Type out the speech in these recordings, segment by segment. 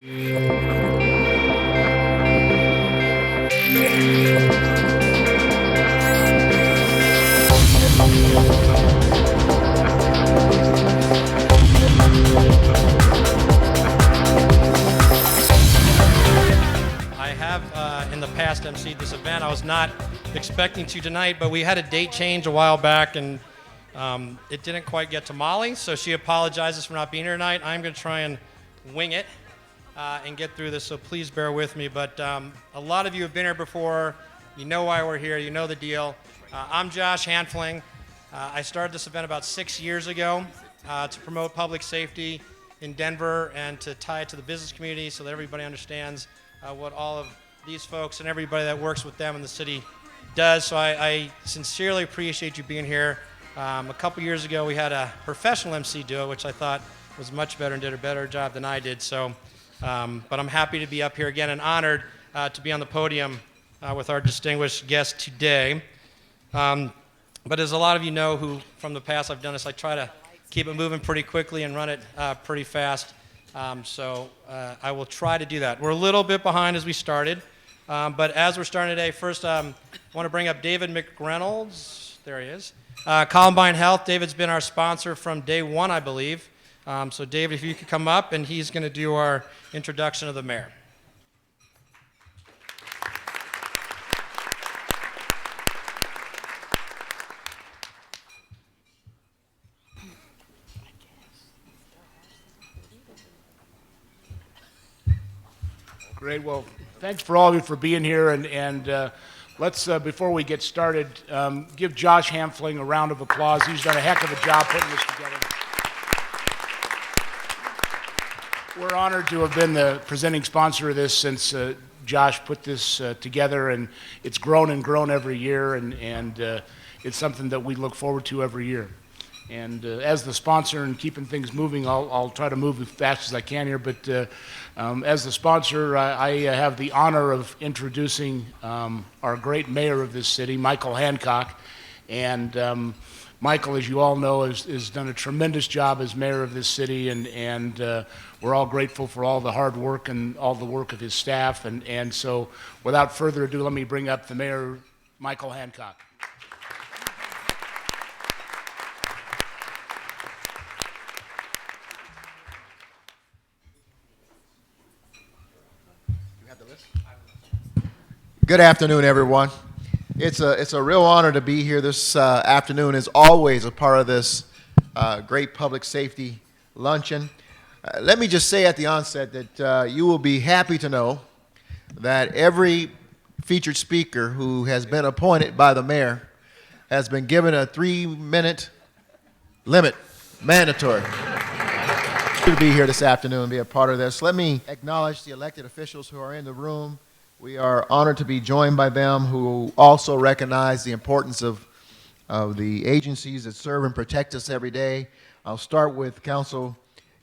In the past emceed this event. I was not expecting to tonight, but we had a date change a while back, and it didn't quite get to Molly, so she apologizes for not being here tonight. I'm going to try and wing it and get through this, so please bear with me. But a lot of you have been here before. You know why we're here. You know the deal. I'm Josh Hanfling. I started this event about 6 years ago to promote public safety in Denver and to tie it to the business community so that everybody understands what all of these folks and everybody that works with them in the city does. So I sincerely appreciate you being here. A couple years ago, we had a professional MC do it, which I thought was much better and did a better job than I did. So, but I'm happy to be up here again and honored to be on the podium with our distinguished guest today. But as a lot of you know who from the past I've done this, I try to keep it moving pretty quickly and run it pretty fast. So I will try to do that. We're a little bit behind as we started. But as we're starting today, first I want to bring up David McReynolds. There he is. Columbine Health. David's been our sponsor from day one, I believe. So David, if you could come up, and he's going to do our introduction of the mayor. Great. Well, thanks for all of you for being here, and let's, before we get started, give Josh Hanfling a round of applause. He's done a heck of a job putting this together. We're honored to have been the presenting sponsor of this since Josh put this together, and it's grown and grown every year, and it's something that we look forward to every year. And as the sponsor and keeping things moving, I'll try to move as fast as I can here, but as the sponsor, I have the honor of introducing our great mayor of this city, Michael Hancock. And Michael, as you all know, has done a tremendous job as mayor of this city, and we're all grateful for all the hard work and all the work of his staff. And so without further ado, let me bring up the mayor, Michael Hancock. Good afternoon, everyone. It's a real honor to be here this afternoon, as always, a part of this great public safety luncheon. Let me just say at the onset that you will be happy to know that every featured speaker who has been appointed by the mayor has been given a 3-minute limit, mandatory, to be here this afternoon and be a part of this. Let me acknowledge the elected officials who are in the room. We are honored to be joined by them, who also recognize the importance of the agencies that serve and protect us every day. I'll start with Council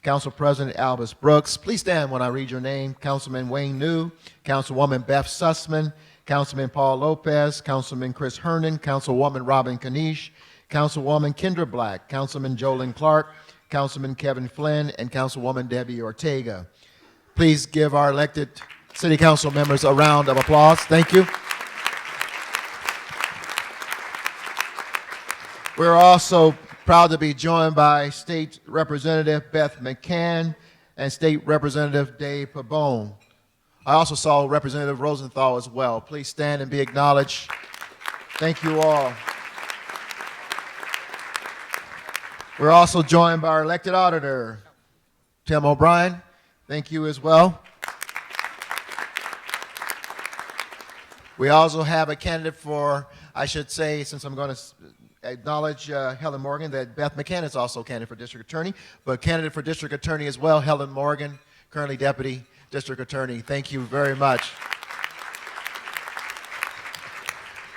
President Albus Brooks. Please stand when I read your name. Councilman Wayne New, Councilwoman Beth Sussman, Councilman Paul Lopez, Councilman Chris Hernan, Councilwoman Robin Kanish, Councilwoman Kendra Black, Councilman Jolyn Clark, Councilman Kevin Flynn, and Councilwoman Debbie Ortega. Please give our elected City Council members a round of applause. Thank you. We're also proud to be joined by State Representative Beth McCann and State Representative Dave Pabon. I also saw Representative Rosenthal as well. Please stand and be acknowledged. Thank you all. We're also joined by our elected auditor, Tim O'Brien. Thank you as well. We also have a candidate for, I should say, since I'm going to acknowledge Helen Morgan, that Beth McCann is also a candidate for district attorney, but candidate for district attorney as well, Helen Morgan, currently deputy district attorney. Thank you very much.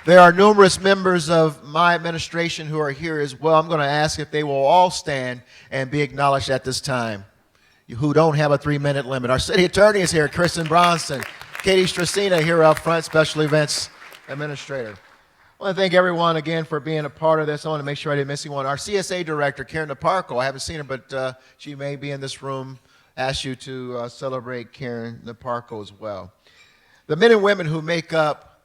There are numerous members of my administration who are here as well. I'm going to ask if they will all stand and be acknowledged at this time, who don't have a 3-minute limit. Our city attorney is here, Kristen Bronson. Katie Stracina here up front, special events administrator. I want to thank everyone again for being a part of this. I want to make sure I didn't miss anyone. Our CSA director, Karen DeParco, I haven't seen her, but she may be in this room ask you to celebrate Karen Naparco as well. The men and women who make up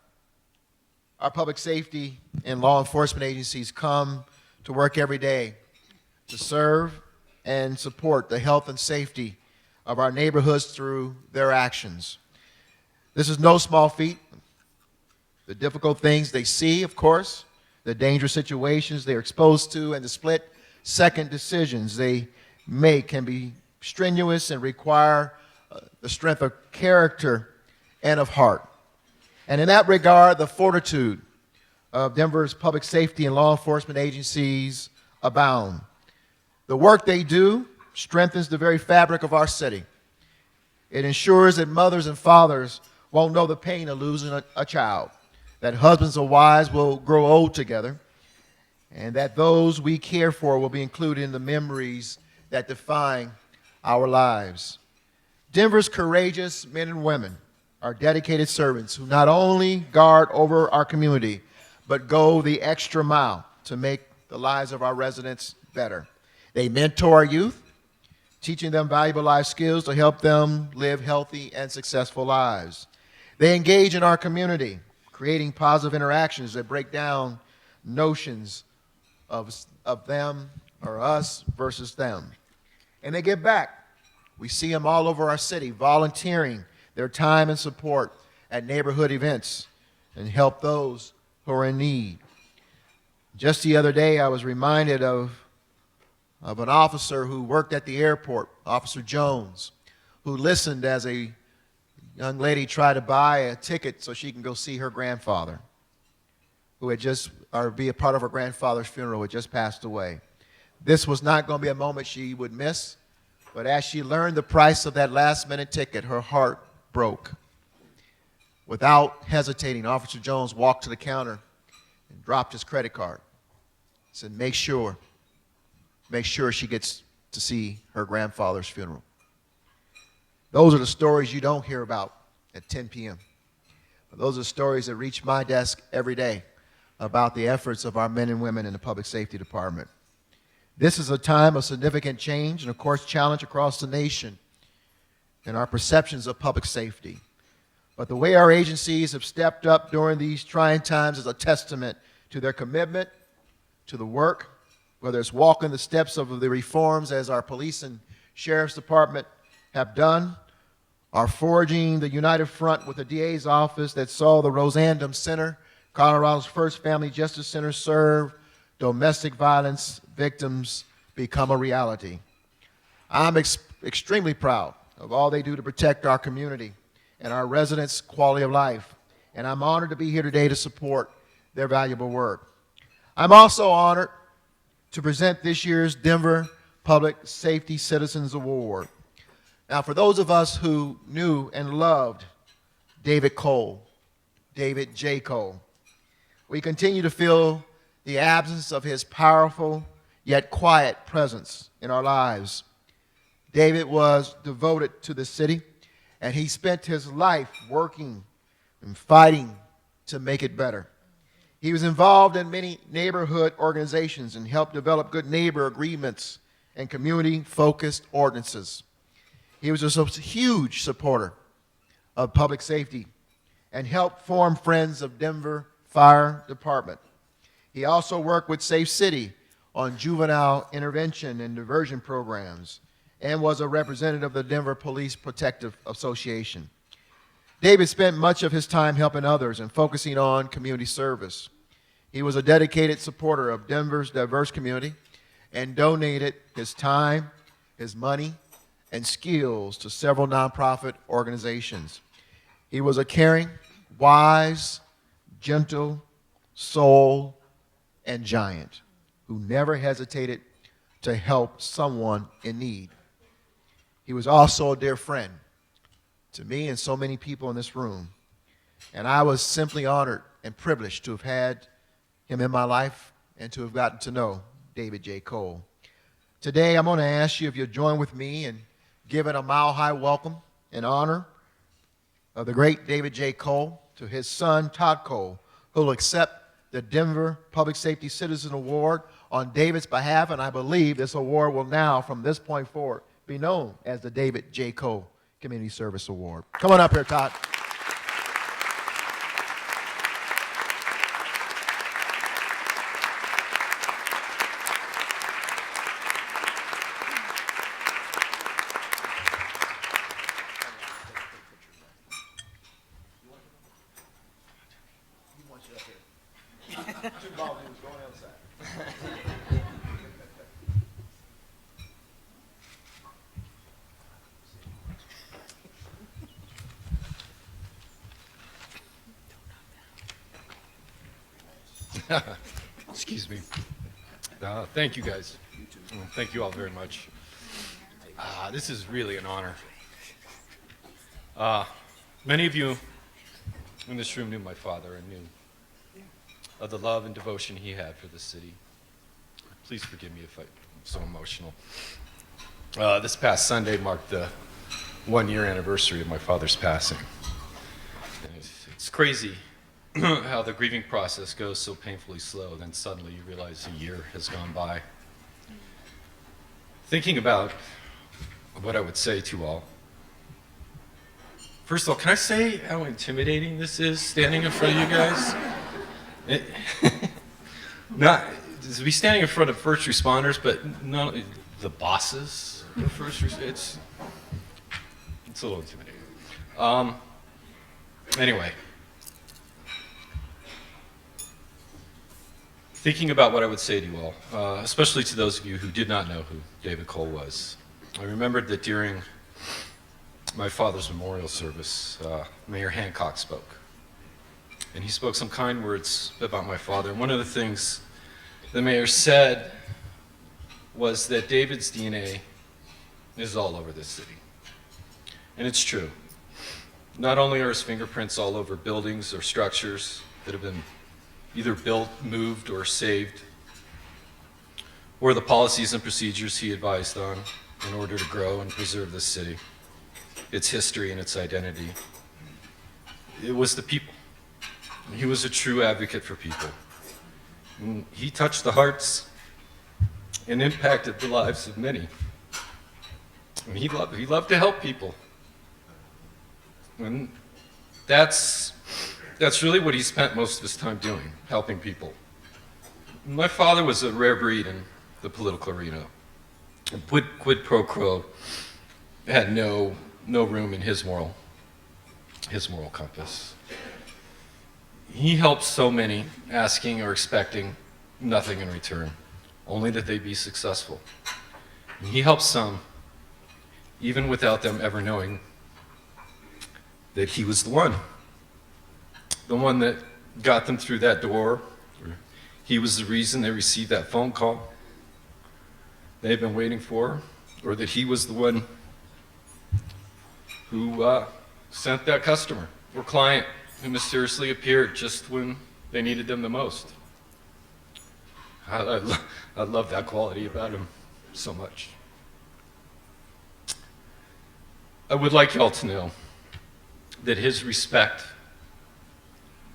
our public safety and law enforcement agencies come to work every day to serve and support the health and safety of our neighborhoods through their actions. This is no small feat. The difficult things they see, of course, the dangerous situations they're exposed to, and the split-second decisions they make can be strenuous and require the strength of character and of heart. And in that regard, the fortitude of Denver's public safety and law enforcement agencies abound. The work they do strengthens the very fabric of our city. It ensures that mothers and fathers won't know the pain of losing a child, that husbands or wives will grow old together, and that those we care for will be included in the memories that define our lives. Denver's courageous men and women are dedicated servants who not only guard over our community, but go the extra mile to make the lives of our residents better. They mentor our youth, teaching them valuable life skills to help them live healthy and successful lives. They engage in our community, creating positive interactions that break down notions of them or us versus them. And they give back. We see them all over our city, volunteering their time and support at neighborhood events and help those who are in need. Just the other day, I was reminded of an officer who worked at the airport, Officer Jones, who listened as a young lady tried to buy a ticket so she can go see her grandfather, who had just, or be a part of her grandfather's funeral, who had just passed away. This was not going to be a moment she would miss, but as she learned the price of that last-minute ticket, her heart broke. Without hesitating, Officer Jones walked to the counter and dropped his credit card. He said, make sure she gets to see her grandfather's funeral. Those are the stories you don't hear about at 10 p.m. But those are stories that reach my desk every day about the efforts of our men and women in the Public Safety Department. This is a time of significant change and, of course, challenge across the nation in our perceptions of public safety. But the way our agencies have stepped up during these trying times is a testament to their commitment to the work, whether it's walking the steps of the reforms as our police and sheriff's department have done, or forging the united front with the DA's office that saw the Rosandum Center, Colorado's first family justice center, serve domestic violence victims become a reality. I'm extremely proud of all they do to protect our community and our residents' quality of life, and I'm honored to be here today to support their valuable work. I'm also honored to present this year's Denver Public Safety Citizens Award. Now, for those of us who knew and loved David J. Cole, we continue to feel the absence of his powerful yet quiet presence in our lives. David was devoted to the city, and he spent his life working and fighting to make it better. He was involved in many neighborhood organizations and helped develop good neighbor agreements and community-focused ordinances. He was a huge supporter of public safety and helped form Friends of Denver Fire Department. He also worked with Safe City on juvenile intervention and diversion programs and was a representative of the Denver Police Protective Association. David spent much of his time helping others and focusing on community service. He was a dedicated supporter of Denver's diverse community and donated his time, his money, and skills to several nonprofit organizations. He was a caring, wise, gentle soul and giant who never hesitated to help someone in need. He was also a dear friend to me and so many people in this room, and I was simply honored and privileged to have had him in my life and to have gotten to know David J. Cole. Today, I'm going to ask you if you'll join with me in giving a mile-high welcome in honor of the great David J. Cole to his son, Todd Cole, who will accept the Denver Public Safety Citizen Award on David's behalf, and I believe this award will now, from this point forward, be known as the David J. Cole Community Service Award. Come on up here, Todd. Excuse me. Thank you guys. Thank you all very much. This is really an honor. Many of you in this room knew my father and knew of the love and devotion he had for this city. Please forgive me if I'm so emotional. This past Sunday marked the 1-year anniversary of my father's passing. And it's crazy how the grieving process goes so painfully slow, then suddenly you realize a year has gone by. Thinking about what I would say to all. First of all, can I say how intimidating this is standing in front of you guys? Not to be standing in front of first responders, but not the bosses of first responders. It's a little intimidating. Anyway. Thinking about what I would say to you all, especially to those of you who did not know who David Cole was, I remembered that during my father's memorial service, Mayor Hancock spoke. And he spoke some kind words about my father. And one of the things the mayor said was that David's DNA is all over this city. And it's true. Not only are his fingerprints all over buildings or structures that have been either built, moved, or saved, or the policies and procedures he advised on in order to grow and preserve this city, its history and its identity. It was the people. He was a true advocate for people. And he touched the hearts and impacted the lives of many. And he loved to help people. And that's really what he spent most of his time doing, helping people. My father was a rare breed in the political arena. And quid pro quo had no room in his moral compass. He helped so many, asking or expecting nothing in return, only that they be successful. And he helped some, even without them ever knowing that he was the one that got them through that door. He was the reason they received that phone call they've been waiting for, or that he was the one who sent that customer or client who mysteriously appeared just when they needed them the most. I love that quality about him so much. I would like you all to know that his respect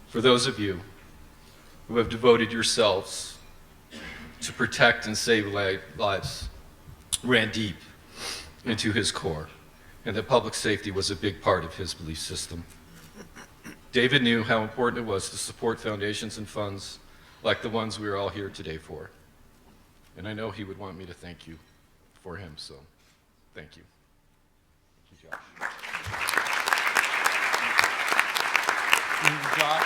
for those of you who have devoted yourselves to protect and save lives ran deep into his core, and that public safety was a big part of his belief system. David knew how important it was to support foundations and funds like the ones we are all here today for. And I know he would want me to thank you for him, so thank you. Thank you, Josh. Josh,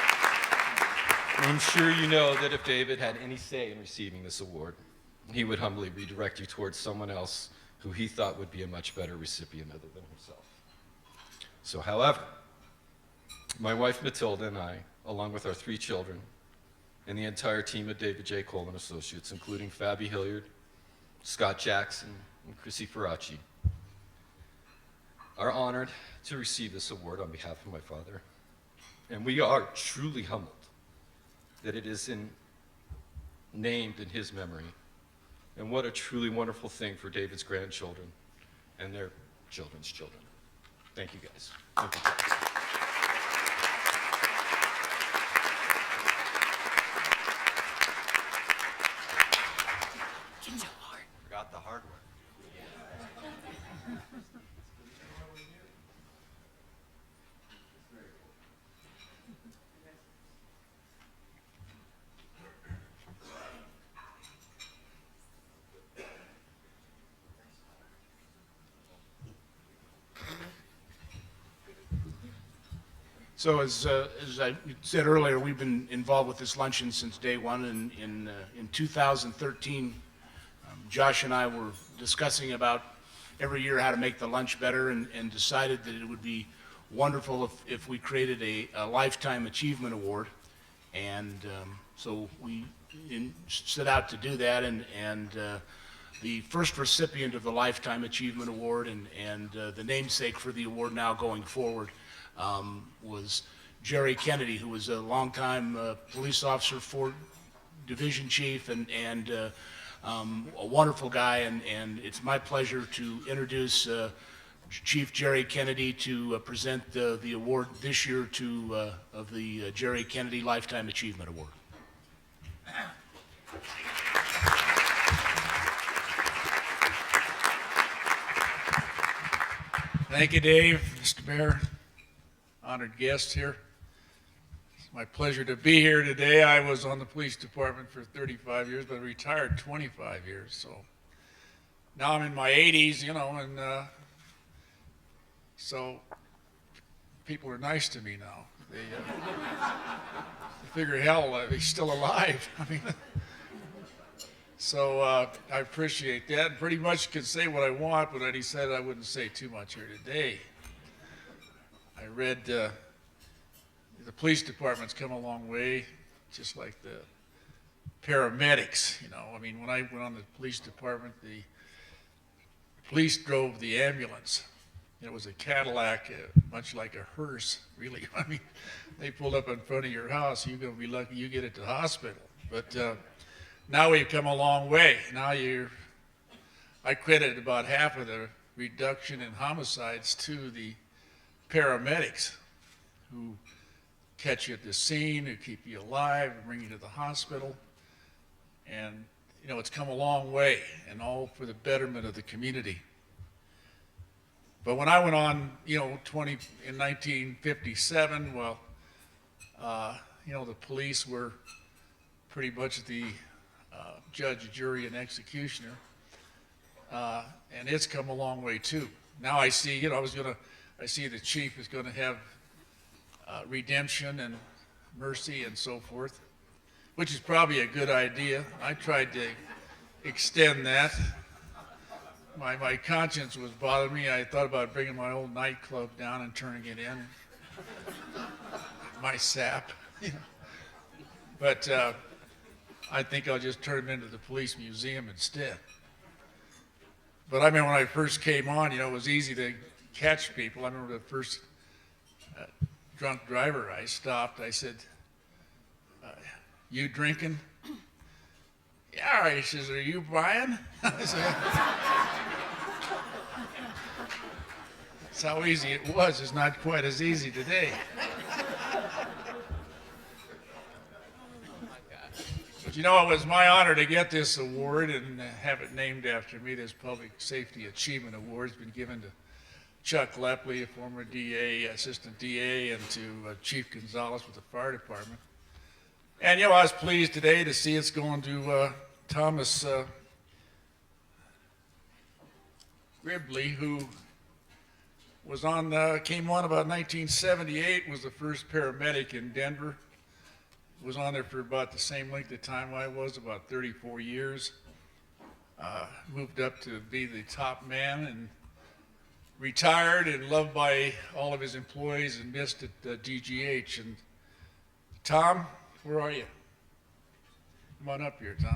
I'm sure you know that if David had any say in receiving this award, he would humbly redirect you towards someone else who he thought would be a much better recipient other than himself. So, however, my wife Matilda and I, along with our 3 children, and the entire team at David J. Cole and Associates, including Fabi Hilliard, Scott Jackson, and Chrissy Faraci, are honored to receive this award on behalf of my father. And we are truly humbled that it is named in his memory. And what a truly wonderful thing for David's grandchildren and their children's children. Thank you, guys. Thank you, guys. Forgot the hardware. So as I said earlier, we've been involved with this luncheon since day one. In 2013, Josh and I were discussing about every year how to make the lunch better, and decided that it would be wonderful if we created a Lifetime Achievement Award. And so we set out to do that, and the first recipient of the Lifetime Achievement Award and the namesake for the award now going forward was Jerry Kennedy, who was a longtime police officer, Ford Division Chief, and a wonderful guy. And it's my pleasure to introduce Chief Jerry Kennedy to present the award this year of the Jerry Kennedy Lifetime Achievement Award. Thank you, Dave, Mr. Mayor, honored guests here. It's my pleasure to be here today. I was on the police department for 35 years, but retired 25 years. So now I'm in my 80s, and so people are nice to me now. They figure, hell, he's still alive. I mean, so I appreciate that. Pretty much can say what I want, but I decided I wouldn't say too much here today. I read the police department's come a long way, just like the paramedics. I mean, when I went on the police department, the police drove the ambulance. It was a Cadillac, much like a hearse, really. I mean, they pulled up in front of your house. You're going to be lucky you get it to the hospital. But now we've come a long way. Now I credit about half of the reduction in homicides to the paramedics who catch you at the scene, who keep you alive, and bring you to the hospital. And, it's come a long way, and all for the betterment of the community. But when I went on, in 1957, well, the police were pretty much the judge, jury, and executioner, and it's come a long way too. Now I see, I see the chief is going to have redemption and mercy and so forth, which is probably a good idea. I tried to extend that. My conscience was bothering me. I thought about bringing my old nightclub down and turning it in. My sap. But I think I'll just turn it into the police museum instead. But I mean, when I first came on, it was easy to catch people. I remember the first drunk driver I stopped. I said, "You drinking?" "Yeah." He says, "Are you Brian?" I said, that's how easy it was. It's not quite as easy today. But it was my honor to get this award and have it named after me. This Public Safety Achievement Award has been given to Chuck Lepley, a former DA, assistant DA, and to Chief Gonzalez with the fire department. And, I was pleased today to see it's going to Thomas Gribley, who was came on about 1978, was the first paramedic in Denver. Was on there for about the same length of time I was, about 34 years. Moved up to be the top man and retired and loved by all of his employees and missed at DGH. And Tom, where are you? Come on up here, Tom.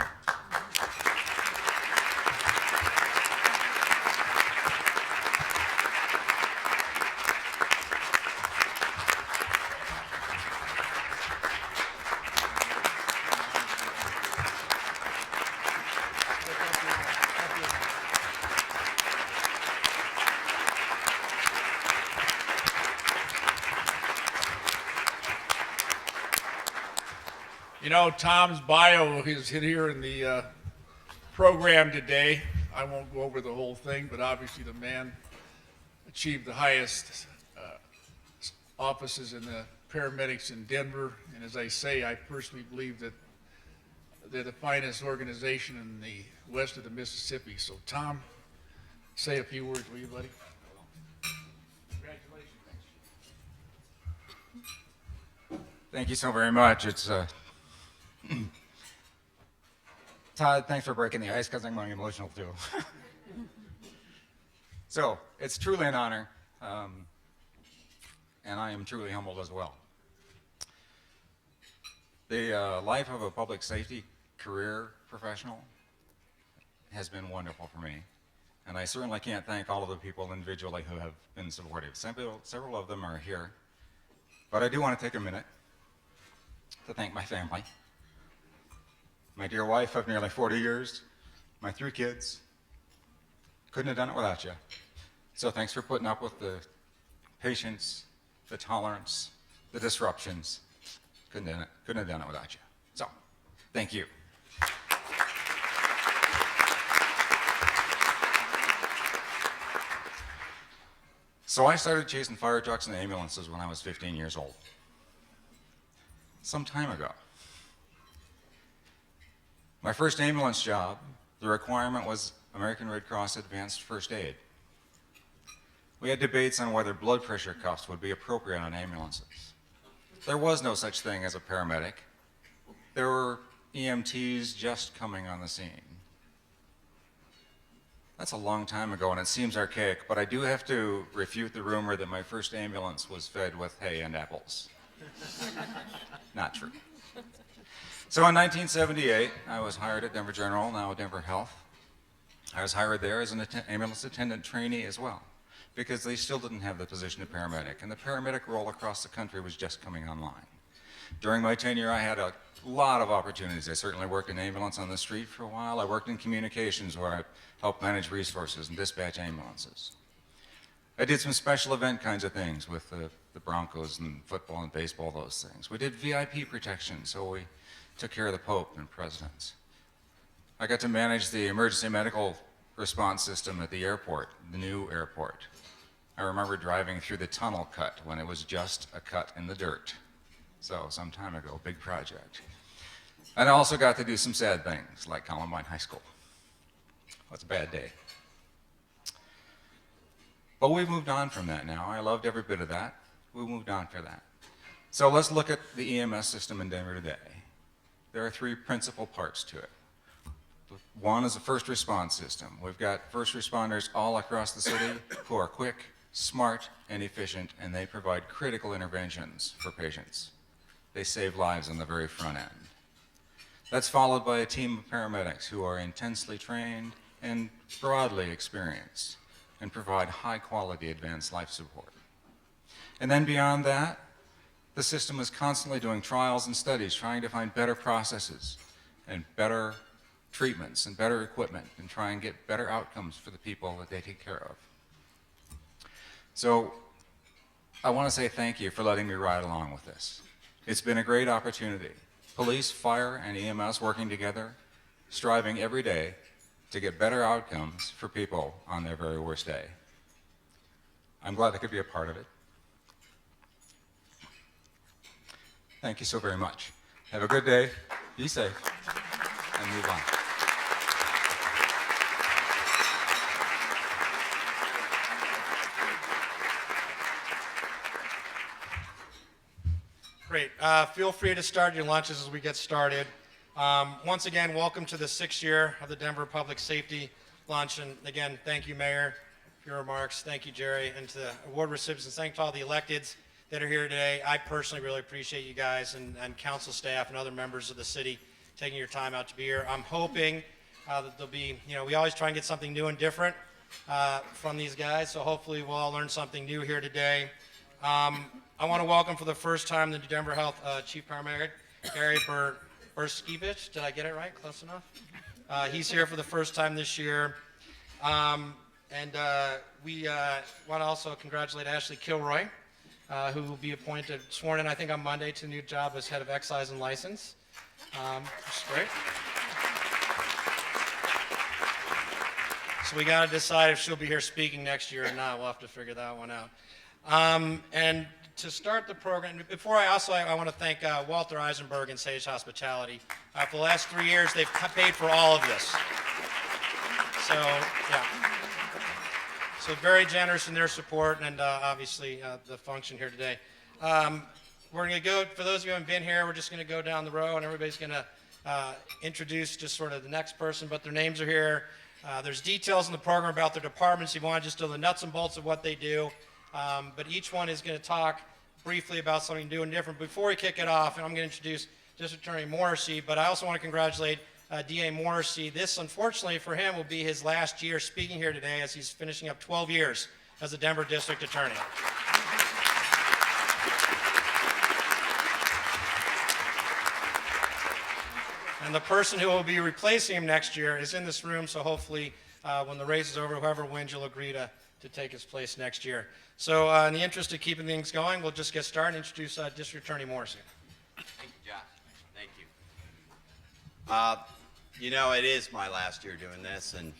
Tom's bio is here in the program today. I won't go over the whole thing, but obviously the man achieved the highest offices in the paramedics in Denver. And as I say, I personally believe that they're the finest organization in the west of the Mississippi. So Tom, say a few words, will you, buddy? Congratulations. Thank you so very much. It's Todd, thanks for breaking the ice because I'm going emotional too. So it's truly an honor, and I am truly humbled as well. The life of a public safety career professional has been wonderful for me, and I certainly can't thank all of the people individually who have been supportive. Several of them are here, but I do want to take a minute to thank my family. My dear wife of nearly 40 years, my 3 kids. Couldn't have done it without you. So thanks for putting up with the patience, the tolerance, the disruptions. Couldn't have done it without you. So, thank you. So I started chasing fire trucks and ambulances when I was 15 years old. Some time ago. My first ambulance job, the requirement was American Red Cross Advanced First Aid. We had debates on whether blood pressure cuffs would be appropriate on ambulances. There was no such thing as a paramedic. There were EMTs just coming on the scene. That's a long time ago, and it seems archaic, but I do have to refute the rumor that my first ambulance was fed with hay and apples. Not true. So in 1978, I was hired at Denver General, now Denver Health. I was hired there as an ambulance attendant trainee as well, because they still didn't have the position of paramedic, and the paramedic role across the country was just coming online. During my tenure, I had a lot of opportunities. I certainly worked in ambulance on the street for a while. I worked in communications, where I helped manage resources and dispatch ambulances. I did some special event kinds of things with the Broncos and football and baseball, those things. We did VIP protection, so we took care of the Pope and presidents. I got to manage the emergency medical response system at the airport, the new airport. I remember driving through the tunnel cut when it was just a cut in the dirt. So some time ago, big project. And I also got to do some sad things, like Columbine High School. Well, it's a bad day. But we've moved on from that now. I loved every bit of that. We moved on for that. So let's look at the EMS system in Denver today. There are 3 principal parts to it. One is a first response system. We've got first responders all across the city who are quick, smart, and efficient, and they provide critical interventions for patients. They save lives on the very front end. That's followed by a team of paramedics who are intensely trained and broadly experienced and provide high-quality advanced life support. And then beyond that, the system is constantly doing trials and studies, trying to find better processes and better treatments and better equipment and try and get better outcomes for the people that they take care of. So I want to say thank you for letting me ride along with this. It's been a great opportunity. Police, fire, and EMS working together, striving every day to get better outcomes for people on their very worst day. I'm glad I could be a part of it. Thank you so very much. Have a good day, be safe, and move on. Great. Feel free to start your lunches as we get started. Once again, welcome to the 6th year of the Denver Public Safety Luncheon. Again, thank you, Mayor, for your remarks. Thank you, Jerry, and to the award recipients. Thank to all the electeds that are here today. I personally really appreciate you guys and council staff and other members of the city taking your time out to be here. I'm hoping that there'll be, we always try and get something new and different from these guys, so hopefully we'll all learn something new here today. I want to welcome for the first time the Denver Health Chief Paramedic, Gary Burskevich. Did I get it right? Close enough? He's here for the first time this year. We want to also congratulate Ashley Kilroy, who will be sworn in, I think, on Monday to a new job as Head of Excise and License. Which is great. So we got to decide if she'll be here speaking next year or not. We'll have to figure that one out. And to start the program, before I want to thank Walter Eisenberg and Sage Hospitality. For the last 3 years, they've paid for all of this. So, yeah. So very generous in their support and obviously the function here today. we're going to go, for those of you who haven't been here, we're just going to go down the row and everybody's going to introduce just sort of the next person, but their names are here. There's details in the program about their departments. You want to just know the nuts and bolts of what they do. But each one is going to talk briefly about something new and different. Before we kick it off, and I'm going to introduce District Attorney Morrissey, but I also want to congratulate DA Morrissey. This, unfortunately for him, will be his last year speaking here today as he's finishing up 12 years as a Denver District Attorney. And the person who will be replacing him next year is in this room, so hopefully when the race is over, whoever wins, you'll agree to take his place next year. So in the interest of keeping things going, we'll just get started and introduce District Attorney Morrissey. Thank you, Josh. Thank you. You know, it is my last year doing this, and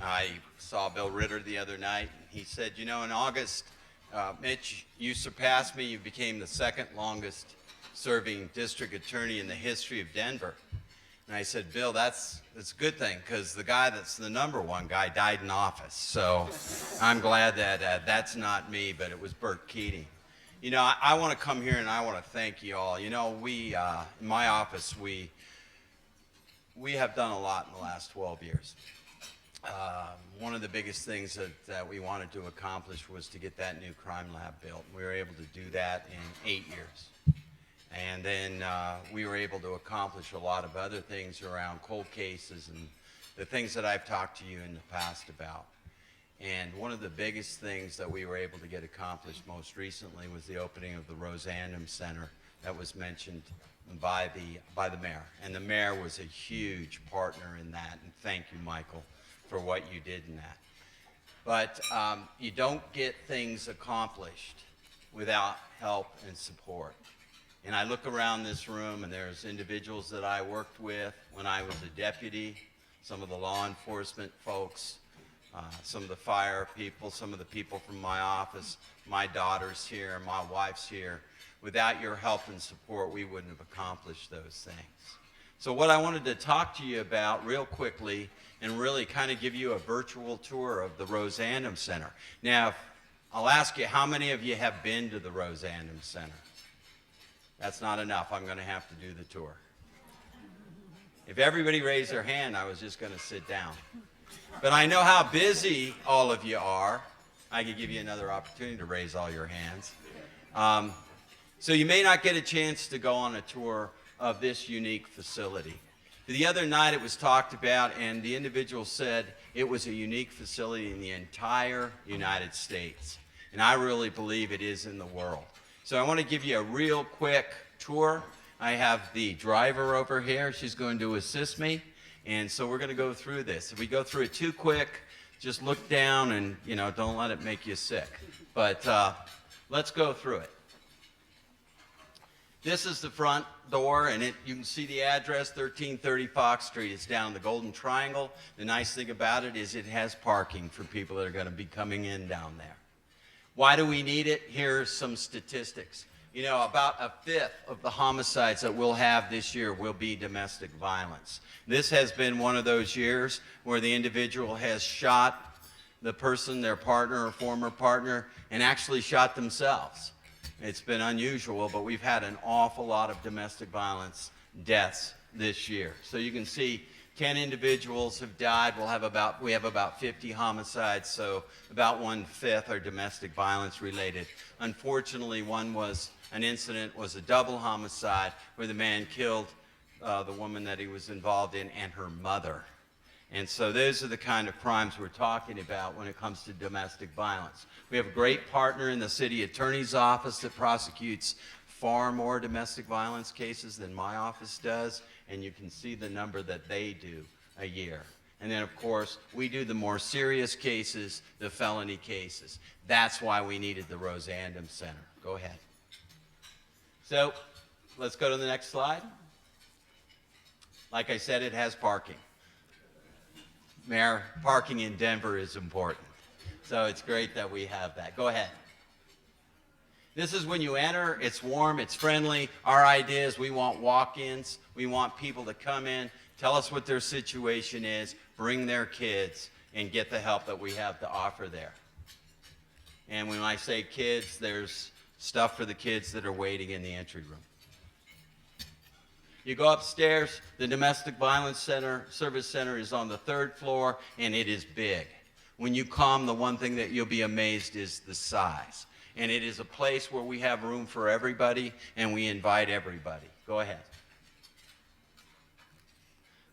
I saw Bill Ritter the other night, and he said, you know, in August, Mitch, you surpassed me. You became the second longest serving district attorney in the history of Denver. And I said, Bill, that's a good thing, because the guy that's the #1 guy died in office. So I'm glad that that's not me, but it was Bert Keating. You know, I want to come here and I want to thank you all. You know, we, in my office, we have done a lot in the last 12 years. One of the biggest things that we wanted to accomplish was to get that new crime lab built. We were able to do that in 8 years. And then we were able to accomplish a lot of other things around cold cases and the things that I've talked to you in the past about. And one of the biggest things that we were able to get accomplished most recently was the opening of the Rosandum Center that was mentioned by the mayor. And the mayor was a huge partner in that. And thank you, Michael, for what you did in that. But you don't get things accomplished without help and support. And I look around this room, and there's individuals that I worked with when I was a deputy, some of the law enforcement folks, some of the fire people, some of the people from my office. My daughter's here, my wife's here. Without your help and support, we wouldn't have accomplished those things. So what I wanted to talk to you about real quickly and really kind of give you a virtual tour of the Rosandum Center. Now, I'll ask you, how many of you have been to the Rosandum Center? That's not enough. I'm going to have to do the tour. If everybody raised their hand, I was just going to sit down. But I know how busy all of you are. I could give you another opportunity to raise all your hands. So you may not get a chance to go on a tour of this unique facility. The other night it was talked about, and the individual said it was a unique facility in the entire United States. And I really believe it is in the world. So I want to give you a real quick tour. I have the driver over here. She's going to assist me. And so we're going to go through this. If we go through it too quick, just look down and, you know, don't let it make you sick. But let's go through it. This is the front door, and you can see the address, 1330 Fox Street. It's down in the Golden Triangle. The nice thing about it is it has parking for people that are going to be coming in down there. Why do we need it? Here's some statistics. You know, about 1/5 of the homicides that we'll have this year will be domestic violence. This has been one of those years where the individual has shot the person, their partner or former partner, and actually shot themselves. It's been unusual, but we've had an awful lot of domestic violence deaths this year. So you can see 10 individuals have died. We have about 50 homicides, so about 1/5 are domestic violence related. Unfortunately, an incident was a double homicide where the man killed the woman that he was involved in and her mother. And so those are the kind of crimes we're talking about when it comes to domestic violence. We have a great partner in the city attorney's office that prosecutes far more domestic violence cases than my office does, and you can see the number that they do a year. And then, of course, we do the more serious cases, the felony cases. That's why we needed the Rosandum Center. Go ahead. So let's go to the next slide. Like I said, it has parking. Mayor, parking in Denver is important. So it's great that we have that. Go ahead. This is when you enter. It's warm. It's friendly. Our idea is we want walk-ins. We want people to come in, tell us what their situation is, bring their kids, and get the help that we have to offer there. And when I say kids, there's stuff for the kids that are waiting in the entry room. You go upstairs, the Domestic Violence Service Center is on the 3rd floor, and it is big. When you come, the one thing that you'll be amazed is the size. And it is a place where we have room for everybody, and we invite everybody. Go ahead.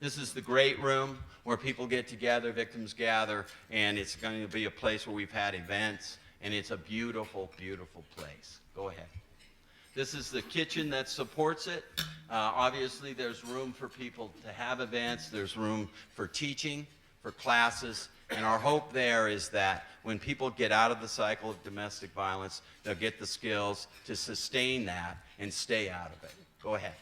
This is the great room where people get together, victims gather, and it's going to be a place where we've had events, and it's a beautiful, beautiful place. Go ahead. This is the kitchen that supports it. Obviously, there's room for people to have events. There's room for teaching, for classes. And our hope there is that when people get out of the cycle of domestic violence, they'll get the skills to sustain that and stay out of it. Go ahead.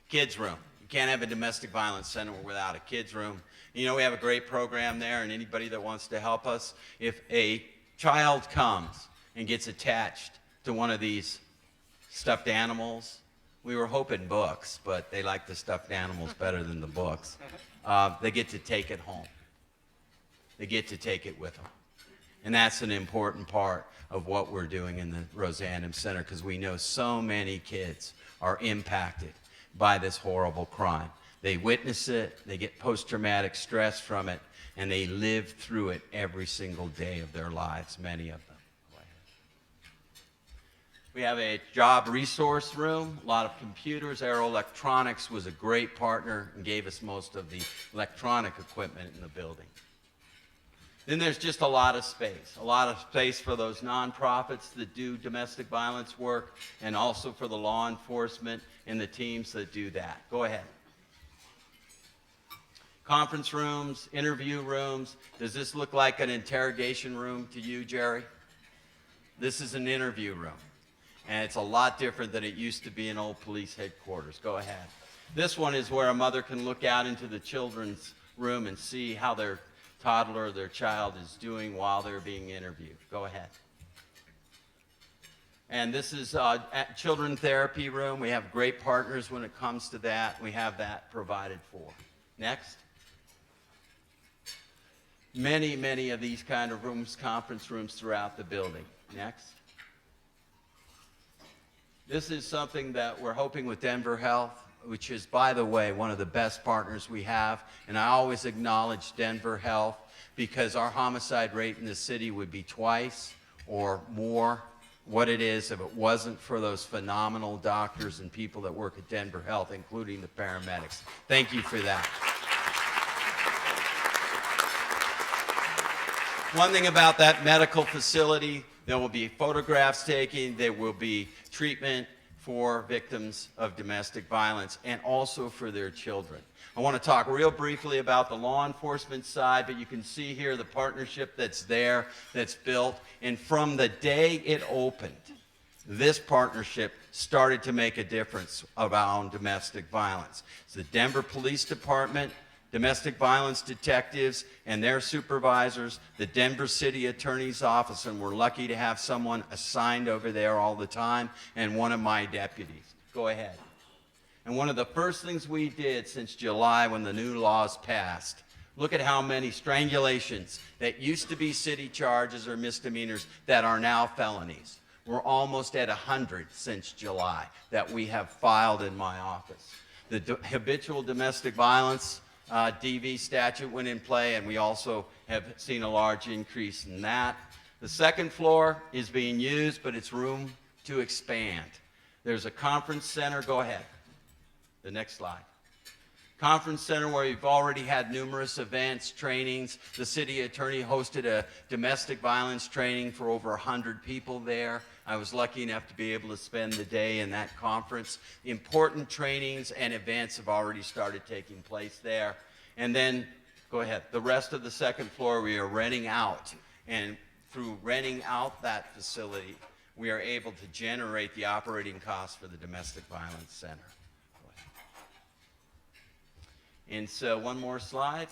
Kids room. You can't have a domestic violence center without a kids room. You know, we have a great program there, and anybody that wants to help us, if a child comes and gets attached to one of these stuffed animals, we were hoping books, but they like the stuffed animals better than the books. They get to take it home. They get to take it with them. And that's an important part of what we're doing in the Roseanne Center, because we know so many kids are impacted by this horrible crime. They witness it, they get post-traumatic stress from it, and they live through it every single day of their lives, many of them. We have a job resource room, a lot of computers. Aero Electronics was a great partner and gave us most of the electronic equipment in the building. Then there's just a lot of space for those nonprofits that do domestic violence work, and also for the law enforcement and the teams that do that. Go ahead. Conference rooms, interview rooms. Does this look like an interrogation room to you, Jerry? This is an interview room. And it's a lot different than it used to be in old police headquarters. Go ahead. This one is where a mother can look out into the children's room and see how their toddler or their child is doing while they're being interviewed. Go ahead. And this is a children therapy room. We have great partners when it comes to that. We have that provided for. Next. Many, many of these kind of rooms, conference rooms throughout the building. Next. This is something that we're hoping with Denver Health, which is, by the way, one of the best partners we have. And I always acknowledge Denver Health because our homicide rate in the city would be twice or more what it is if it wasn't for those phenomenal doctors and people that work at Denver Health, including the paramedics. Thank you for that. One thing about that medical facility, there will be photographs taken, there will be treatment for victims of domestic violence and also for their children. I want to talk real briefly about the law enforcement side, but you can see here the partnership that's there, that's built. And from the day it opened, this partnership started to make a difference around domestic violence. It's the Denver Police Department, domestic violence detectives and their supervisors, the Denver City Attorney's Office, and we're lucky to have someone assigned over there all the time, and one of my deputies. Go ahead. And one of the first things we did since July when the new laws passed, look at how many strangulations that used to be city charges or misdemeanors that are now felonies. We're almost at 100 since July that we have filed in my office. The habitual domestic violence DV statute went in play, and we also have seen a large increase in that. The second floor is being used, but it's room to expand. There's a conference center. Go ahead. The next slide. Conference center where we've already had numerous events, trainings. The city attorney hosted a domestic violence training for over 100 people there. I was lucky enough to be able to spend the day in that conference. Important trainings and events have already started taking place there. And then, go ahead, the rest of the second floor we are renting out. And through renting out that facility, we are able to generate the operating costs for the Domestic Violence Center. And so one more slide.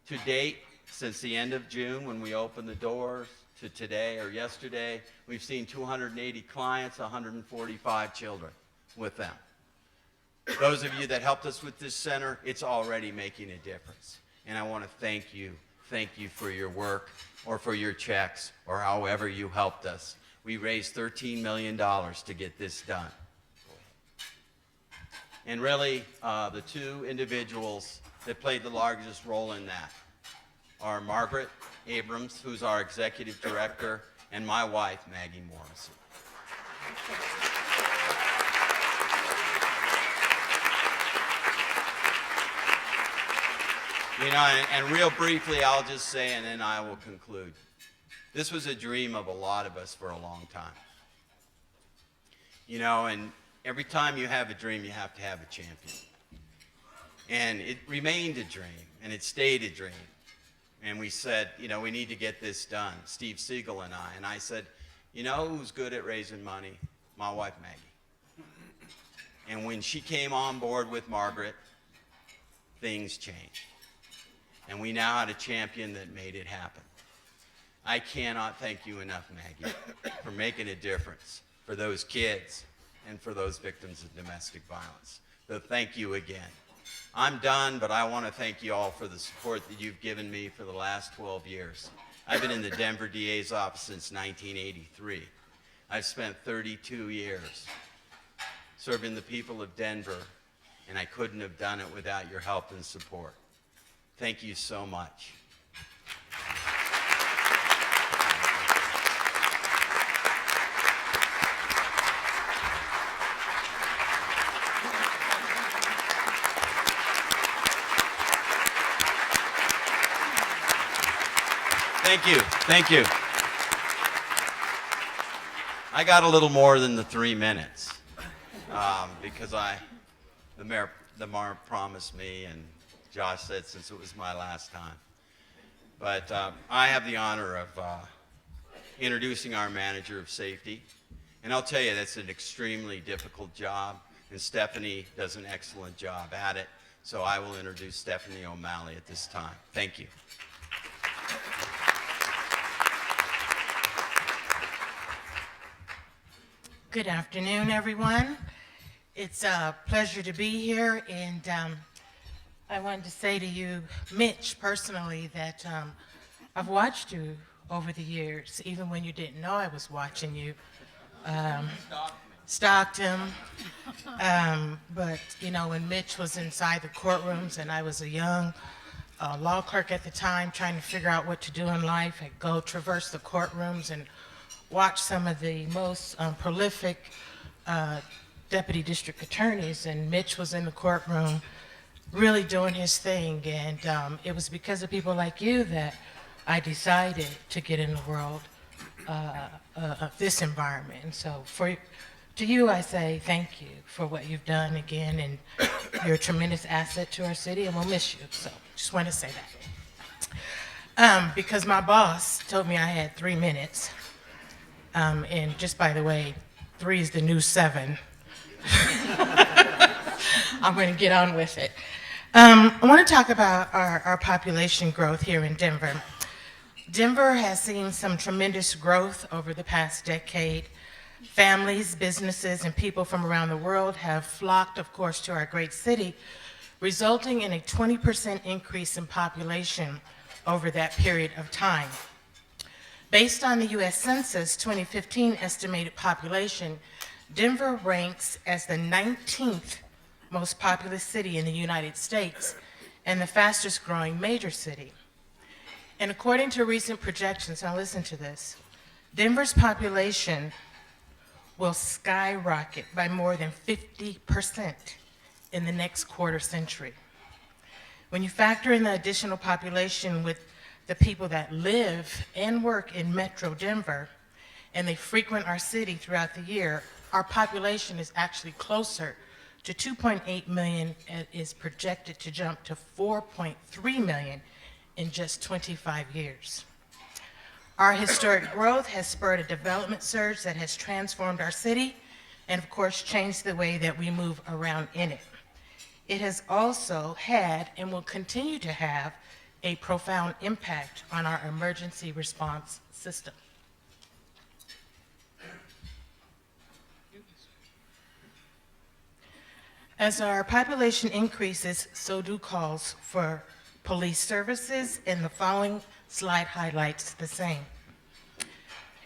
To date, since the end of June when we opened the doors to today or yesterday, we've seen 280 clients, 145 children with them. Those of you that helped us with this center, it's already making a difference. And I want to thank you thank you for your work or for your checks or however you helped us. We raised $13 million to get this done. And really, the two individuals that played the largest role in that are Margaret Abrams, who's our executive director, and my wife, Maggie Morrison. You know, and real briefly, I'll just say, and then I will conclude. This was a dream of a lot of us for a long time. You know, and every time you have a dream, you have to have a champion. And it remained a dream, and it stayed a dream. And we said, you know, we need to get this done, Steve Siegel and I. And I said, you know who's good at raising money? My wife, Maggie. And when she came on board with Margaret, things changed. And we now had a champion that made it happen. I cannot thank you enough, Maggie, for making a difference for those kids and for those victims of domestic violence. So thank you again. I'm done, but I want to thank you all for the support that you've given me for the last 12 years. I've been in the Denver DA's office since 1983. I've spent 32 years serving the people of Denver, and I couldn't have done it without your help and support. Thank you so much. Thank you. Thank you. I got a little more than the 3 minutes because the mayor promised me, and Josh said since it was my last time. But I have the honor of introducing our manager of safety. And I'll tell you, that's an extremely difficult job, and Stephanie does an excellent job at it. So I will introduce Stephanie O'Malley at this time. Thank you. Good afternoon, everyone. It's a pleasure to be here, and I wanted to say to you, Mitch, personally, that I've watched you over the years, even when you didn't know I was watching you. Stalked him. But, you know, when Mitch was inside the courtrooms and I was a young law clerk at the time trying to figure out what to do in life, I'd go traverse the courtrooms and watch some of the most prolific deputy district attorneys, and Mitch was in the courtroom really doing his thing, and it was because of people like you that I decided to get in the world of this environment. And so to you, I say thank you for what you've done again, and you're a tremendous asset to our city, and we'll miss you. So just want to say that. Because my boss told me I had 3 minutes. And just by the way, 3 is the new 7. I'm going to get on with it. I want to talk about our population growth here in Denver. Denver has seen some tremendous growth over the past decade. Families, businesses, and people from around the world have flocked, of course, to our great city, resulting in a 20% increase in population over that period of time. Based on the U.S. Census 2015 estimated population, Denver ranks as the 19th most populous city in the United States and the fastest growing major city. And according to recent projections, now listen to this, Denver's population will skyrocket by more than 50% in the next quarter century. When you factor in the additional population with the people that live and work in Metro Denver, and they frequent our city throughout the year, our population is actually closer to 2.8 million and is projected to jump to 4.3 million in just 25 years. Our historic growth has spurred a development surge that has transformed our city and, of course, changed the way that we move around in it. It has also had and will continue to have a profound impact on our emergency response system. As our population increases, so do calls for police services, and the following slide highlights the same.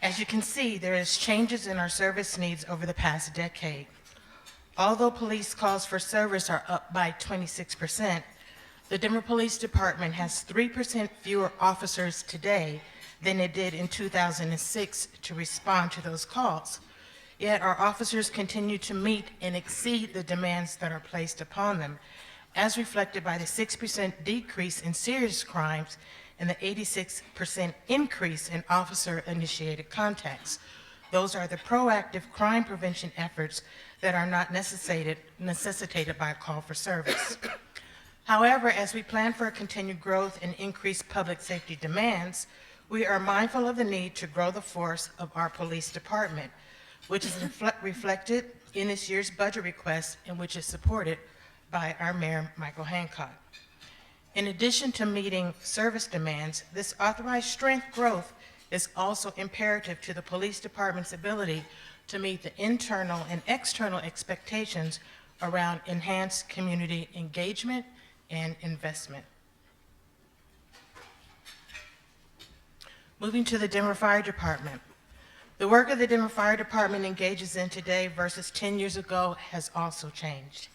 As you can see, there is changes in our service needs over the past decade. Although police calls for service are up by 26%, the Denver Police Department has 3% fewer officers today than it did in 2006 to respond to those calls. Yet our officers continue to meet and exceed the demands that are placed upon them, as reflected by the 6% decrease in serious crimes and the 86% increase in officer-initiated contacts. Those are the proactive crime prevention efforts that are not necessitated by a call for service. However, as we plan for a continued growth and increased public safety demands, we are mindful of the need to grow the force of our police department, which is reflected in this year's budget request and which is supported by our Mayor, Michael Hancock. In addition to meeting service demands, this authorized strength growth is also imperative to the police department's ability to meet the internal and external expectations around enhanced community engagement and investment. Moving to the Denver Fire Department. The work of the Denver Fire Department engages in today versus 10 years ago has also changed.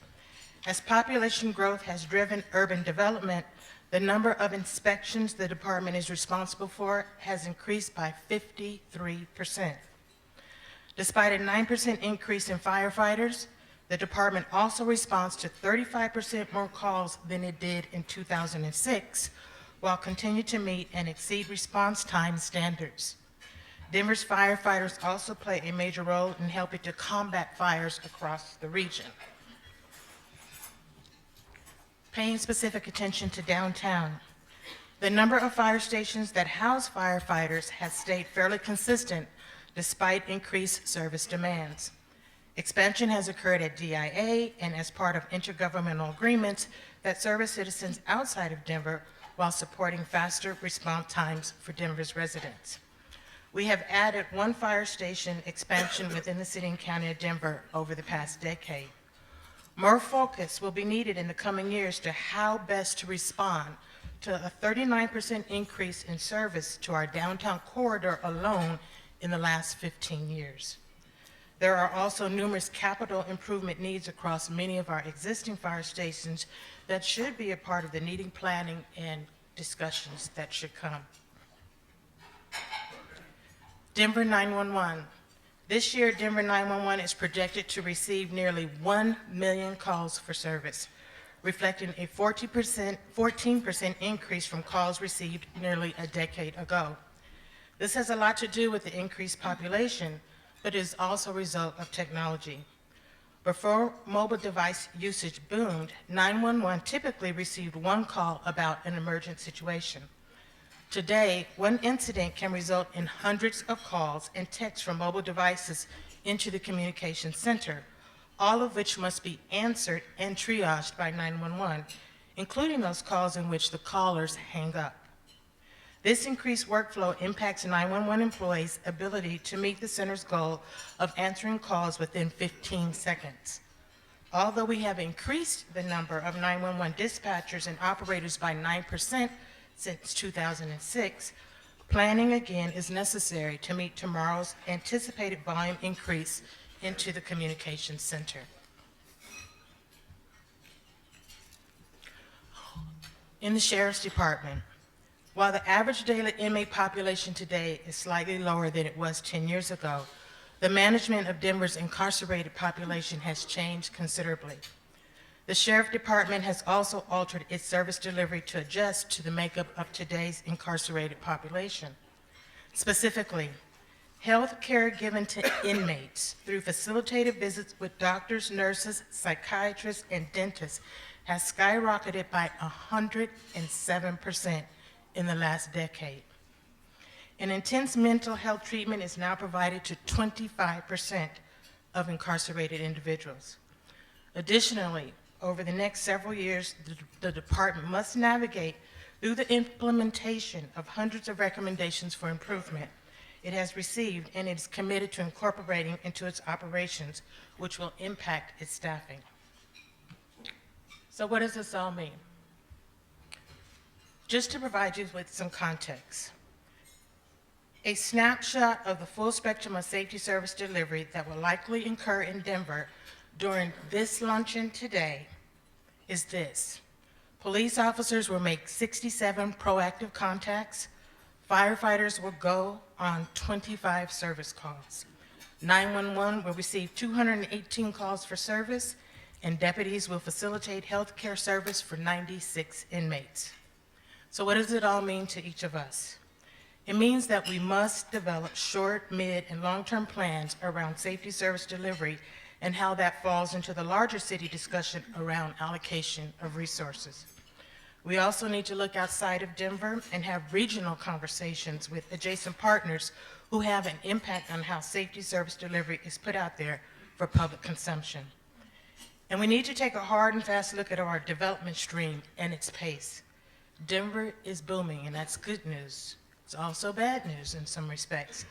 As population growth has driven urban development, the number of inspections the department is responsible for has increased by 53%. Despite a 9% increase in firefighters, the department also responds to 35% more calls than it did in 2006, while continuing to meet and exceed response time standards. Denver's firefighters also play a major role in helping to combat fires across the region. Paying specific attention to downtown, the number of fire stations that house firefighters has stayed fairly consistent despite increased service demands. Expansion has occurred at DIA and as part of intergovernmental agreements that service citizens outside of Denver while supporting faster response times for Denver's residents. We have added one fire station expansion within the city and county of Denver over the past decade. More focus will be needed in the coming years to how best to respond to a 39% increase in service to our downtown corridor alone in the last 15 years. There are also numerous capital improvement needs across many of our existing fire stations that should be a part of the needing planning and discussions that should come. Denver 911. This year, Denver 911 is projected to receive nearly 1 million calls for service, reflecting a 14% increase from calls received nearly a decade ago. This has a lot to do with the increased population, but is also a result of technology. Before mobile device usage boomed, 911 typically received one call about an emergent situation. Today, one incident can result in hundreds of calls and texts from mobile devices into the communications center, all of which must be answered and triaged by 911, including those calls in which the callers hang up. This increased workflow impacts 911 employees' ability to meet the center's goal of answering calls within 15 seconds. Although we have increased the number of 911 dispatchers and operators by 9% since 2006, planning again is necessary to meet tomorrow's anticipated volume increase into the communications center. In the Sheriff's Department, while the average daily inmate population today is slightly lower than it was 10 years ago, the management of Denver's incarcerated population has changed considerably. The Sheriff Department has also altered its service delivery to adjust to the makeup of today's incarcerated population. Specifically, health care given to inmates through facilitated visits with doctors, nurses, psychiatrists, and dentists has skyrocketed by 107% in the last decade. An intense mental health treatment is now provided to 25% of incarcerated individuals. Additionally, over the next several years, the department must navigate through the implementation of hundreds of recommendations for improvement it has received and it is committed to incorporating into its operations, which will impact its staffing. So what does this all mean? Just to provide you with some context, a snapshot of the full spectrum of safety service delivery that will likely occur in Denver during this luncheon today is this. Police officers will make 67 proactive contacts. Firefighters will go on 25 service calls. 911 will receive 218 calls for service, and deputies will facilitate healthcare service for 96 inmates. So what does it all mean to each of us? It means that we must develop short, mid, and long-term plans around safety service delivery and how that falls into the larger city discussion around allocation of resources. We also need to look outside of Denver and have regional conversations with adjacent partners who have an impact on how safety service delivery is put out there for public consumption. And we need to take a hard and fast look at our development stream and its pace. Denver is booming, and that's good news. It's also bad news in some respects,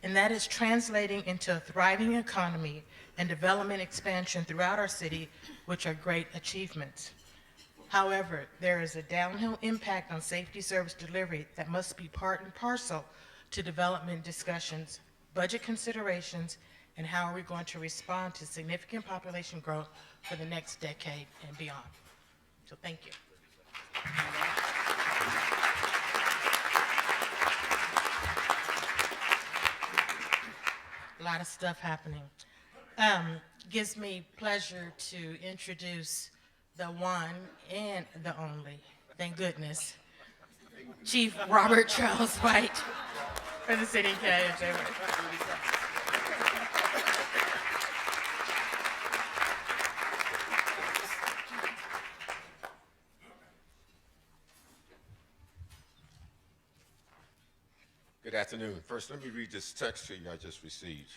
and that is translating into a thriving economy and development expansion throughout our city, which are great achievements. However, there is a downhill impact on safety service delivery that must be part and parcel to development discussions, budget considerations, and how are we going to respond to significant population growth for the next decade and beyond. So thank you. A lot of stuff happening. Gives me pleasure to introduce the one and the only, thank goodness, Chief Robert Charles White for the City and County of Denver. Good afternoon. First, let me read this text to you I just received.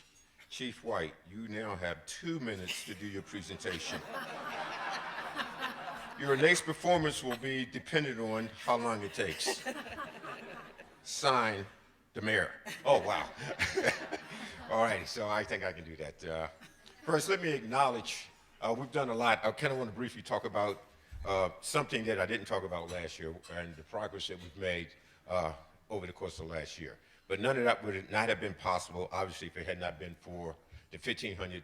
Chief White, you now have 2 minutes to do your presentation. Your next performance will be dependent on how long it takes. Signed, the mayor. Oh, wow. All right, so I think I can do that. First, let me acknowledge, we've done a lot. I kind of want to briefly talk about something that I didn't talk about last year and the progress that we've made over the course of last year. But none of that would not have been possible, obviously, if it had not been for the 1,500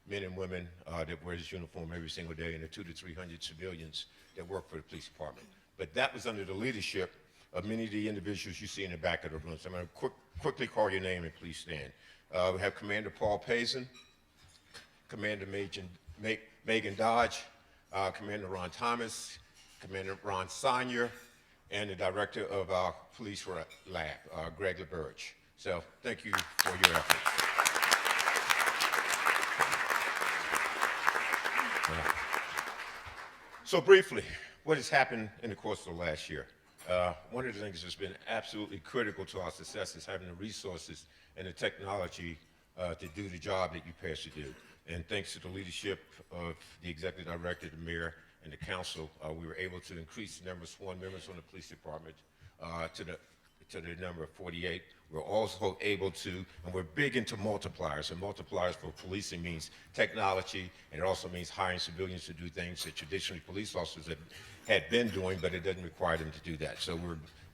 men and women that wear this uniform every single day and the 200 to 300 civilians that work for the police department. But that was under the leadership of many of the individuals you see in the back of the room. So I'm going to quickly call your name and please stand. We have Commander Paul Pazin, Commander Megan Dodge, Commander Ron Thomas, Commander Ron Sonier, and the director of our police lab, Greg LaBerge. So thank you for your efforts. So briefly, what has happened in the course of the last year? One of the things that's been absolutely critical to our success is having the resources and the technology to do the job that you pay us to do. And thanks to the leadership of the executive director, the mayor, and the council, we were able to increase the number of sworn members on the police department to the number of 48. We're also able to, and we're big into multipliers, and multipliers for policing means technology, and it also means hiring civilians to do things that traditionally police officers had been doing, but it doesn't require them to do that. So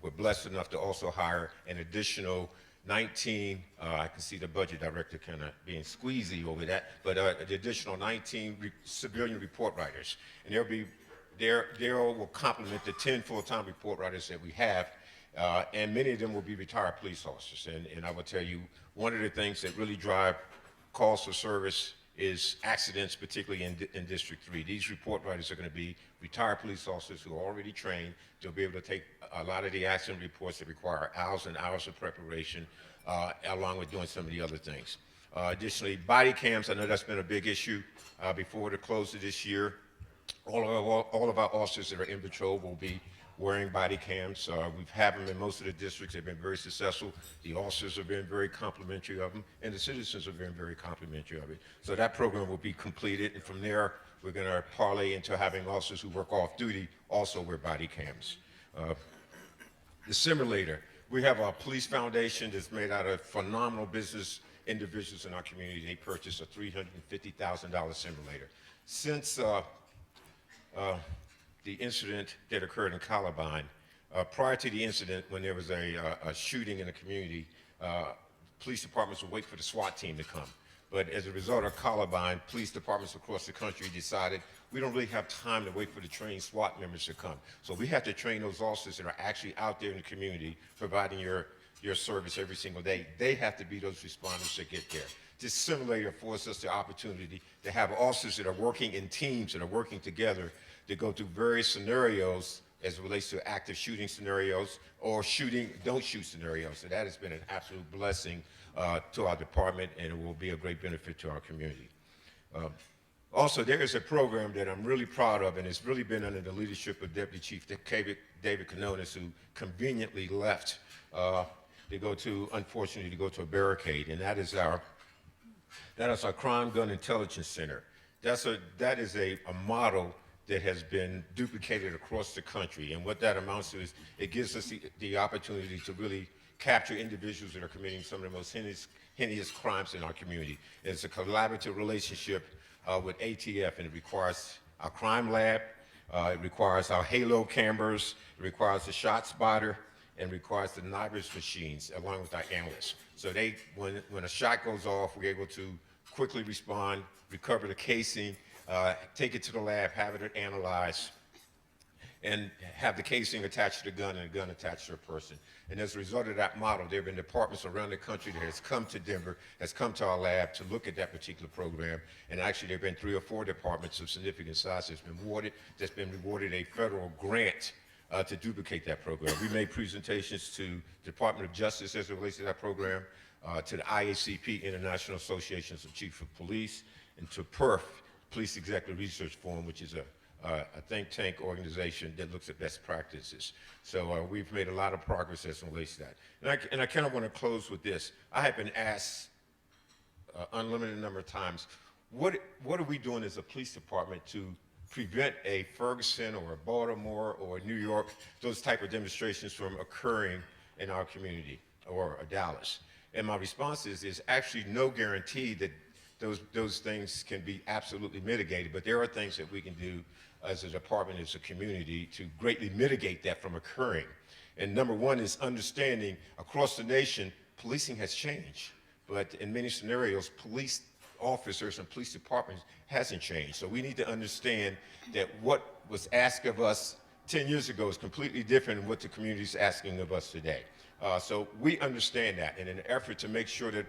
we're blessed enough to also hire an additional 19, I can see the budget director kind of being squeezy over that, but the additional 19 civilian report writers. And they will complement the 10 full-time report writers that we have, and many of them will be retired police officers. And I will tell you, one of the things that really drive calls for service is accidents, particularly in District 3. These report writers are going to be retired police officers who are already trained. They'll be able to take a lot of the accident reports that require hours and hours of preparation, along with doing some of the other things. Additionally, body cams, I know that's been a big issue. Before the close of this year, all of our officers that are in patrol will be wearing body cams. We've had them in most of the districts. They've been very successful. The officers have been very complimentary of them, and the citizens have been very complimentary of it. So that program will be completed, and from there, we're going to parlay into having officers who work off duty also wear body cams. The simulator. We have a police foundation that's made out of phenomenal business individuals in our community. They purchased a $350,000 simulator. Since the incident that occurred in Columbine, Prior to the incident, when there was a shooting in the community, police departments would wait for the SWAT team to come. But as a result of Columbine, police departments across the country decided we don't really have time to wait for the trained SWAT members to come. So we have to train those officers that are actually out there in the community providing your service every single day. They have to be those responders that get there. This simulator affords us the opportunity to have officers that are working in teams, that are working together, to go through various scenarios as it relates to active shooting scenarios or shooting, don't shoot scenarios. So that has been an absolute blessing to our department, and it will be a great benefit to our community. Also, there is a program that I'm really proud of, and it's really been under the leadership of Deputy Chief David Canonis, who conveniently left unfortunately, to go to a barricade, and that is our Crime Gun Intelligence Center. That is a model that has been duplicated across the country, and what that amounts to is it gives us the opportunity to really capture individuals that are committing some of the most heinous crimes in our community. It's a collaborative relationship with ATF, and it requires our crime lab, it requires our halo cameras, it requires the shot spotter, and requires the NIBRS machines along with our analysts. So when a shot goes off, we're able to quickly respond, recover the casing, take it to the lab, have it analyzed, and have the casing attached to the gun and the gun attached to a person. And as a result of that model, there have been departments around the country that has come to Denver, has come to our lab to look at that particular program. And actually, there have been 3 or 4 departments of significant size that's been rewarded a federal grant to duplicate that program. We made presentations to the Department of Justice as it relates to that program, to the IACP, International Associations of Chiefs of Police, and to PERF, Police Executive Research Forum, which is a think tank organization that looks at best practices. So we've made a lot of progress as it relates to that. And I kind of want to close with this. I have been asked unlimited number of times, what are we doing as a police department to prevent a Ferguson or a Baltimore or a New York, those type of demonstrations from occurring in our community or Dallas? And my response is there's actually no guarantee that those things can be absolutely mitigated, but there are things that we can do as a department, as a community, to greatly mitigate that from occurring. And number one is understanding across the nation, policing has changed, but in many scenarios, police officers and police departments hasn't changed. So we need to understand that what was asked of us 10 years ago is completely different than what the community is asking of us today. So we understand that, and in an effort to make sure that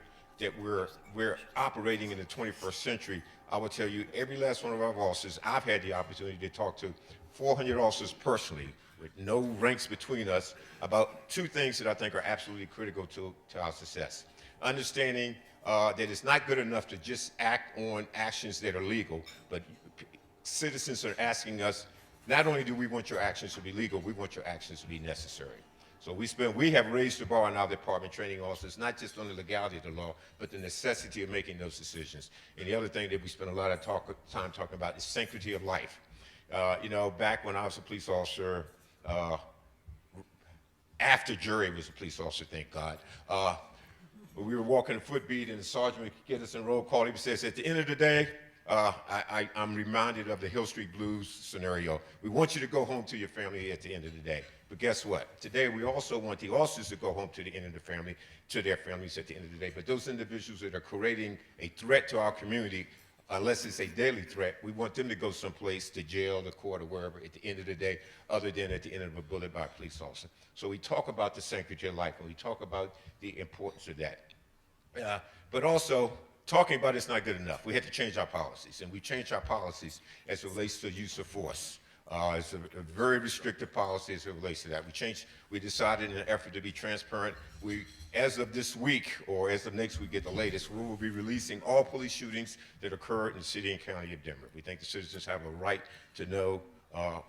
we're operating in the 21st century, I will tell you, every last one of our officers, I've had the opportunity to talk to 400 officers personally, with no ranks between us, about 2 things that I think are absolutely critical to our success. Understanding that it's not good enough to just act on actions that are legal, but citizens are asking us, not only do we want your actions to be legal, we want your actions to be necessary. So we have raised the bar in our department, training officers, not just on the legality of the law, but the necessity of making those decisions. And the other thing that we spend a lot of time talking about is sanctity of life. Back when I was a police officer, after Jerry was a police officer, thank God, we were walking a footbeat and the sergeant would get us in roll call. He says, at the end of the day, I'm reminded of the Hill Street Blues scenario. We want you to go home to your family at the end of the day. But guess what? Today, we also want the officers to go home to the end of the family, to their families at the end of the day. But those individuals that are creating a threat to our community, unless it's a daily threat, we want them to go someplace, to jail, the court, or wherever at the end of the day, other than at the end of a bullet by a police officer. So we talk about the sanctity of life, and we talk about the importance of that. But also, talking about it's not good enough. We had to change our policies, and we changed our policies as it relates to use of force. It's a very restrictive policy as it relates to that. We decided in an effort to be transparent, as of this week, or as of next week at the latest, we will be releasing all police shootings that occurred in the city and county of Denver. We think the citizens have a right to know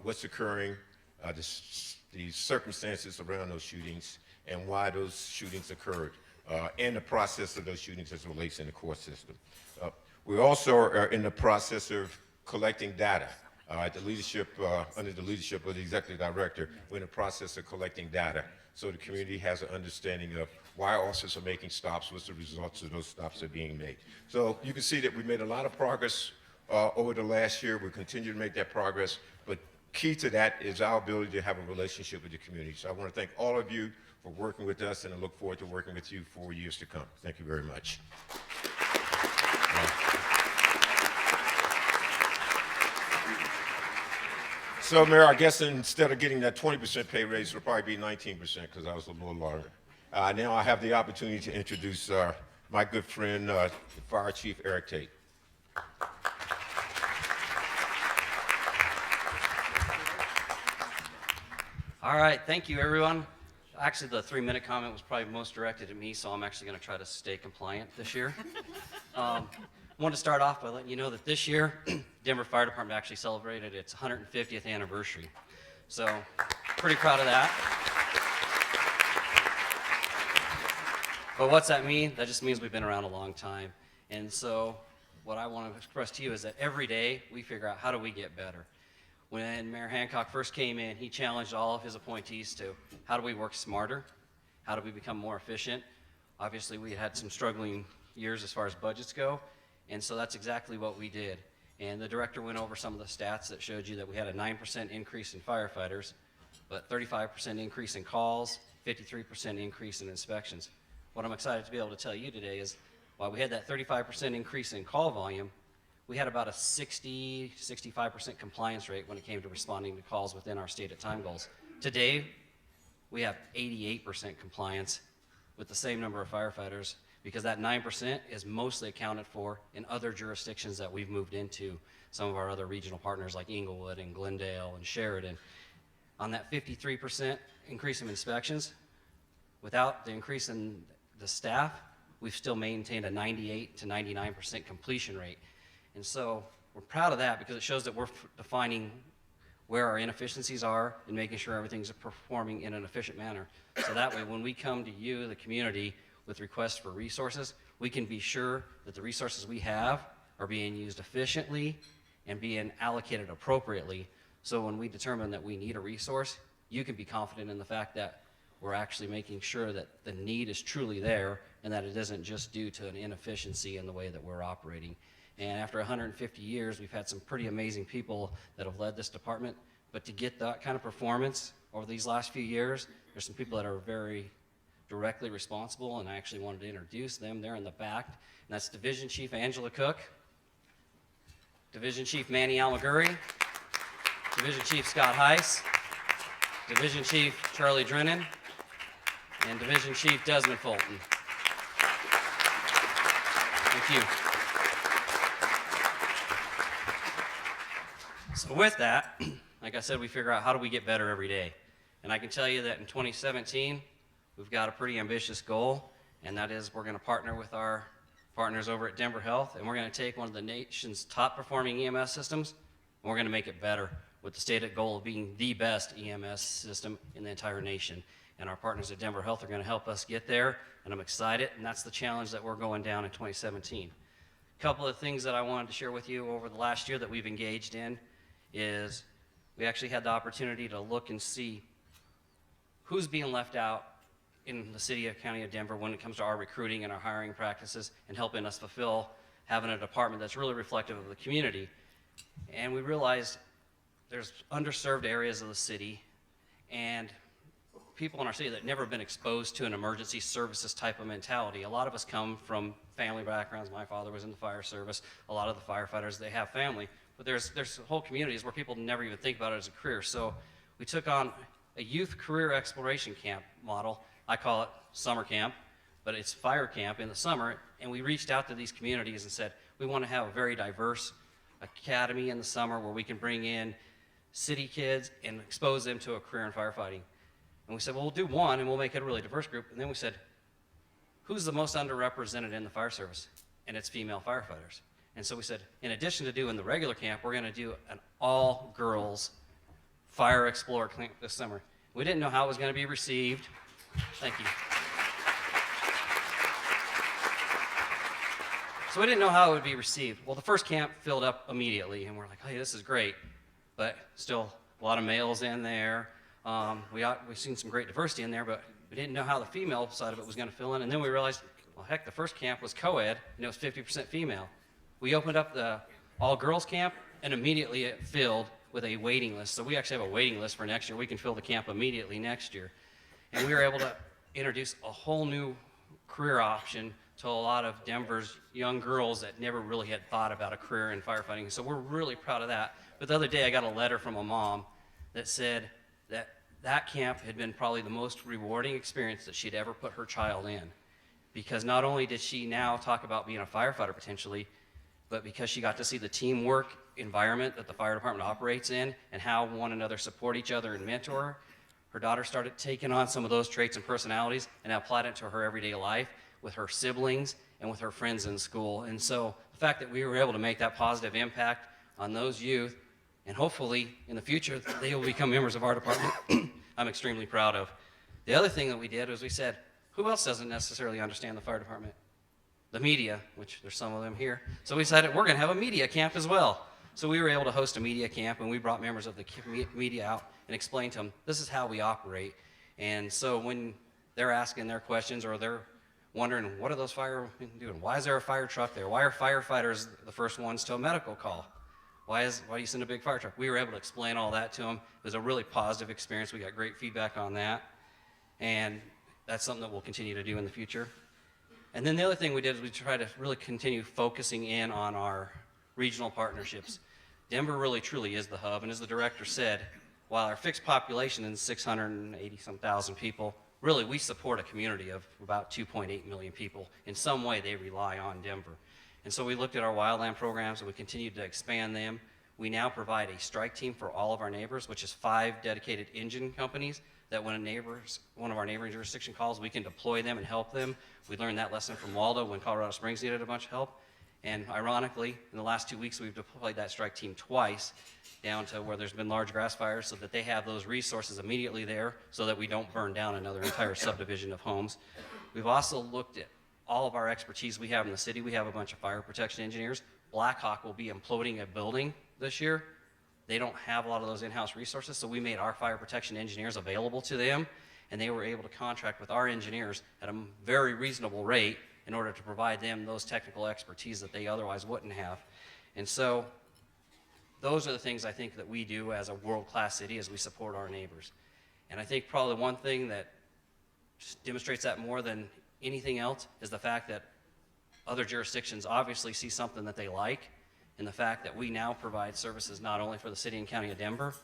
what's occurring, the circumstances around those shootings, and why those shootings occurred, and the process of those shootings as it relates in the court system. We also are in the process of collecting data. Under the leadership of the executive director, we're in the process of collecting data so the community has an understanding of why officers are making stops, what's the results of those stops are being made. So you can see that we made a lot of progress over the last year. We continue to make that progress, but key to that is our ability to have a relationship with the community. So I want to thank all of you for working with us, and I look forward to working with you for years to come. Thank you very much. So, Mayor, I guess instead of getting that 20% pay raise, it'll probably be 19% because I was a little longer. Now I have the opportunity to introduce my good friend, the Fire Chief Eric Tate. All right, thank you, everyone. Actually, the 3-minute comment was probably most directed at me, so I'm actually going to try to stay compliant this year. I want to start off by letting you know that this year, Denver Fire Department actually celebrated its 150th anniversary. So, pretty proud of that. But what's that mean? That just means we've been around a long time. And so, what I want to express to you is that every day we figure out how do we get better. When Mayor Hancock first came in, he challenged all of his appointees to how do we work smarter? How do we become more efficient? Obviously, we had some struggling years as far as budgets go, and so that's exactly what we did. And the director went over some of the stats that showed you that we had a 9% increase in firefighters, but 35% increase in calls, 53% increase in inspections. What I'm excited to be able to tell you today is while we had that 35% increase in call volume, we had about a 65% compliance rate when it came to responding to calls within our stated time goals. Today, we have 88% compliance with the same number of firefighters because that 9% is mostly accounted for in other jurisdictions that we've moved into, some of our other regional partners like Inglewood and Glendale and Sheridan. On that 53% increase in inspections, without the increase in the staff, we've still maintained a 98 to 99% completion rate. And so we're proud of that because it shows that we're defining where our inefficiencies are and making sure everything's performing in an efficient manner. So that way, when we come to you, the community, with requests for resources, we can be sure that the resources we have are being used efficiently and being allocated appropriately. So when we determine that we need a resource, you can be confident in the fact that we're actually making sure that the need is truly there and that it isn't just due to an inefficiency in the way that we're operating. And after 150 years, we've had some pretty amazing people that have led this department. But to get that kind of performance over these last few years, there's some people that are very directly responsible, and I actually wanted to introduce them. They're in the back, and that's Division Chief Angela Cook, Division Chief Manny Almaguri, Division Chief Scott Heiss, Division Chief Charlie Drennan, and Division Chief Desmond Fulton. Thank you. So with that, like I said, we figure out how do we get better every day. And I can tell you that in 2017, we've got a pretty ambitious goal, and that is we're going to partner with our partners over at Denver Health, and we're going to take one of the nation's top performing EMS systems, and we're going to make it better with the stated goal of being the best EMS system in the entire nation. And our partners at Denver Health are going to help us get there, and I'm excited, and that's the challenge that we're going down in 2017. A couple of things that I wanted to share with you over the last year that we've engaged in is we actually had the opportunity to look and see who's being left out in the city of county of Denver when it comes to our recruiting and our hiring practices and helping us fulfill having a department that's really reflective of the community. And we realized there's underserved areas of the city and people in our city that never been exposed to an emergency services type of mentality. A lot of us come from family backgrounds. My father was in the fire service. A lot of the firefighters, they have family. But there's whole communities where people never even think about it as a career. So we took on a youth career exploration camp model. I call it summer camp, but it's fire camp in the summer. And we reached out to these communities and said, we want to have a very diverse academy in the summer where we can bring in city kids and expose them to a career in firefighting. And we said, well, we'll do one and we'll make it a really diverse group. And then we said, who's the most underrepresented in the fire service? And it's female firefighters. And so we said, in addition to doing the regular camp, we're going to do an all-girls Fire Explorer camp this summer. We didn't know how it was going to be received. Thank you. So we didn't know how it would be received. Well, the first camp filled up immediately, and we're like, hey, this is great. But still, a lot of males in there. We've seen some great diversity in there, but we didn't know how the female side of it was going to fill in. And then we realized, well, heck, the first camp was co-ed, and it was 50% female. We opened up the all-girls camp, and immediately it filled with a waiting list. So we actually have a waiting list for next year. We can fill the camp immediately next year. And we were able to introduce a whole new career option to a lot of Denver's young girls that never really had thought about a career in firefighting. So we're really proud of that. But the other day I got a letter from a mom that said that that camp had been probably the most rewarding experience that she'd ever put her child in. Because not only did she now talk about being a firefighter potentially, but because she got to see the teamwork environment that the fire department operates in and how one another support each other and mentor, her daughter started taking on some of those traits and personalities and applied it to her everyday life with her siblings and with her friends in school. And so the fact that we were able to make that positive impact on those youth, and hopefully in the future they will become members of our department, I'm extremely proud of. The other thing that we did was we said, who else doesn't necessarily understand the fire department? The media, which there's some of them here. So we decided we're going to have a media camp as well. So we were able to host a media camp, and we brought members of the media out and explained to them, this is how we operate. And so when they're asking their questions or they're wondering, what are those firemen doing? Why is there a fire truck there? Why are firefighters the first ones to a medical call? Why do you send a big fire truck? We were able to explain all that to them. It was a really positive experience. We got great feedback on that. And that's something that we'll continue to do in the future. And then the other thing we did is we tried to really continue focusing in on our regional partnerships. Denver really truly is the hub, and as the director said, while our fixed population is 680-some thousand people, really we support a community of about 2.8 million people. In some way they rely on Denver. And so we looked at our wildland programs and we continued to expand them. We now provide a strike team for all of our neighbors, which is 5 dedicated engine companies that when one of our neighboring jurisdiction calls, we can deploy them and help them. We learned that lesson from Waldo when Colorado Springs needed a bunch of help. And ironically, in the last 2 weeks, we've deployed that strike team twice down to where there's been large grass fires so that they have those resources immediately there so that we don't burn down another entire subdivision of homes. We've also looked at all of our expertise we have in the city. We have a bunch of fire protection engineers. Blackhawk will be imploding a building this year. They don't have a lot of those in-house resources, so we made our fire protection engineers available to them, and they were able to contract with our engineers at a very reasonable rate in order to provide them those technical expertise that they otherwise wouldn't have. And so those are the things I think that we do as a world-class city as we support our neighbors. And I think probably one thing that just demonstrates that more than anything else is the fact that other jurisdictions obviously see something that they like, and the fact that we now provide services not only for the city and county of Denver,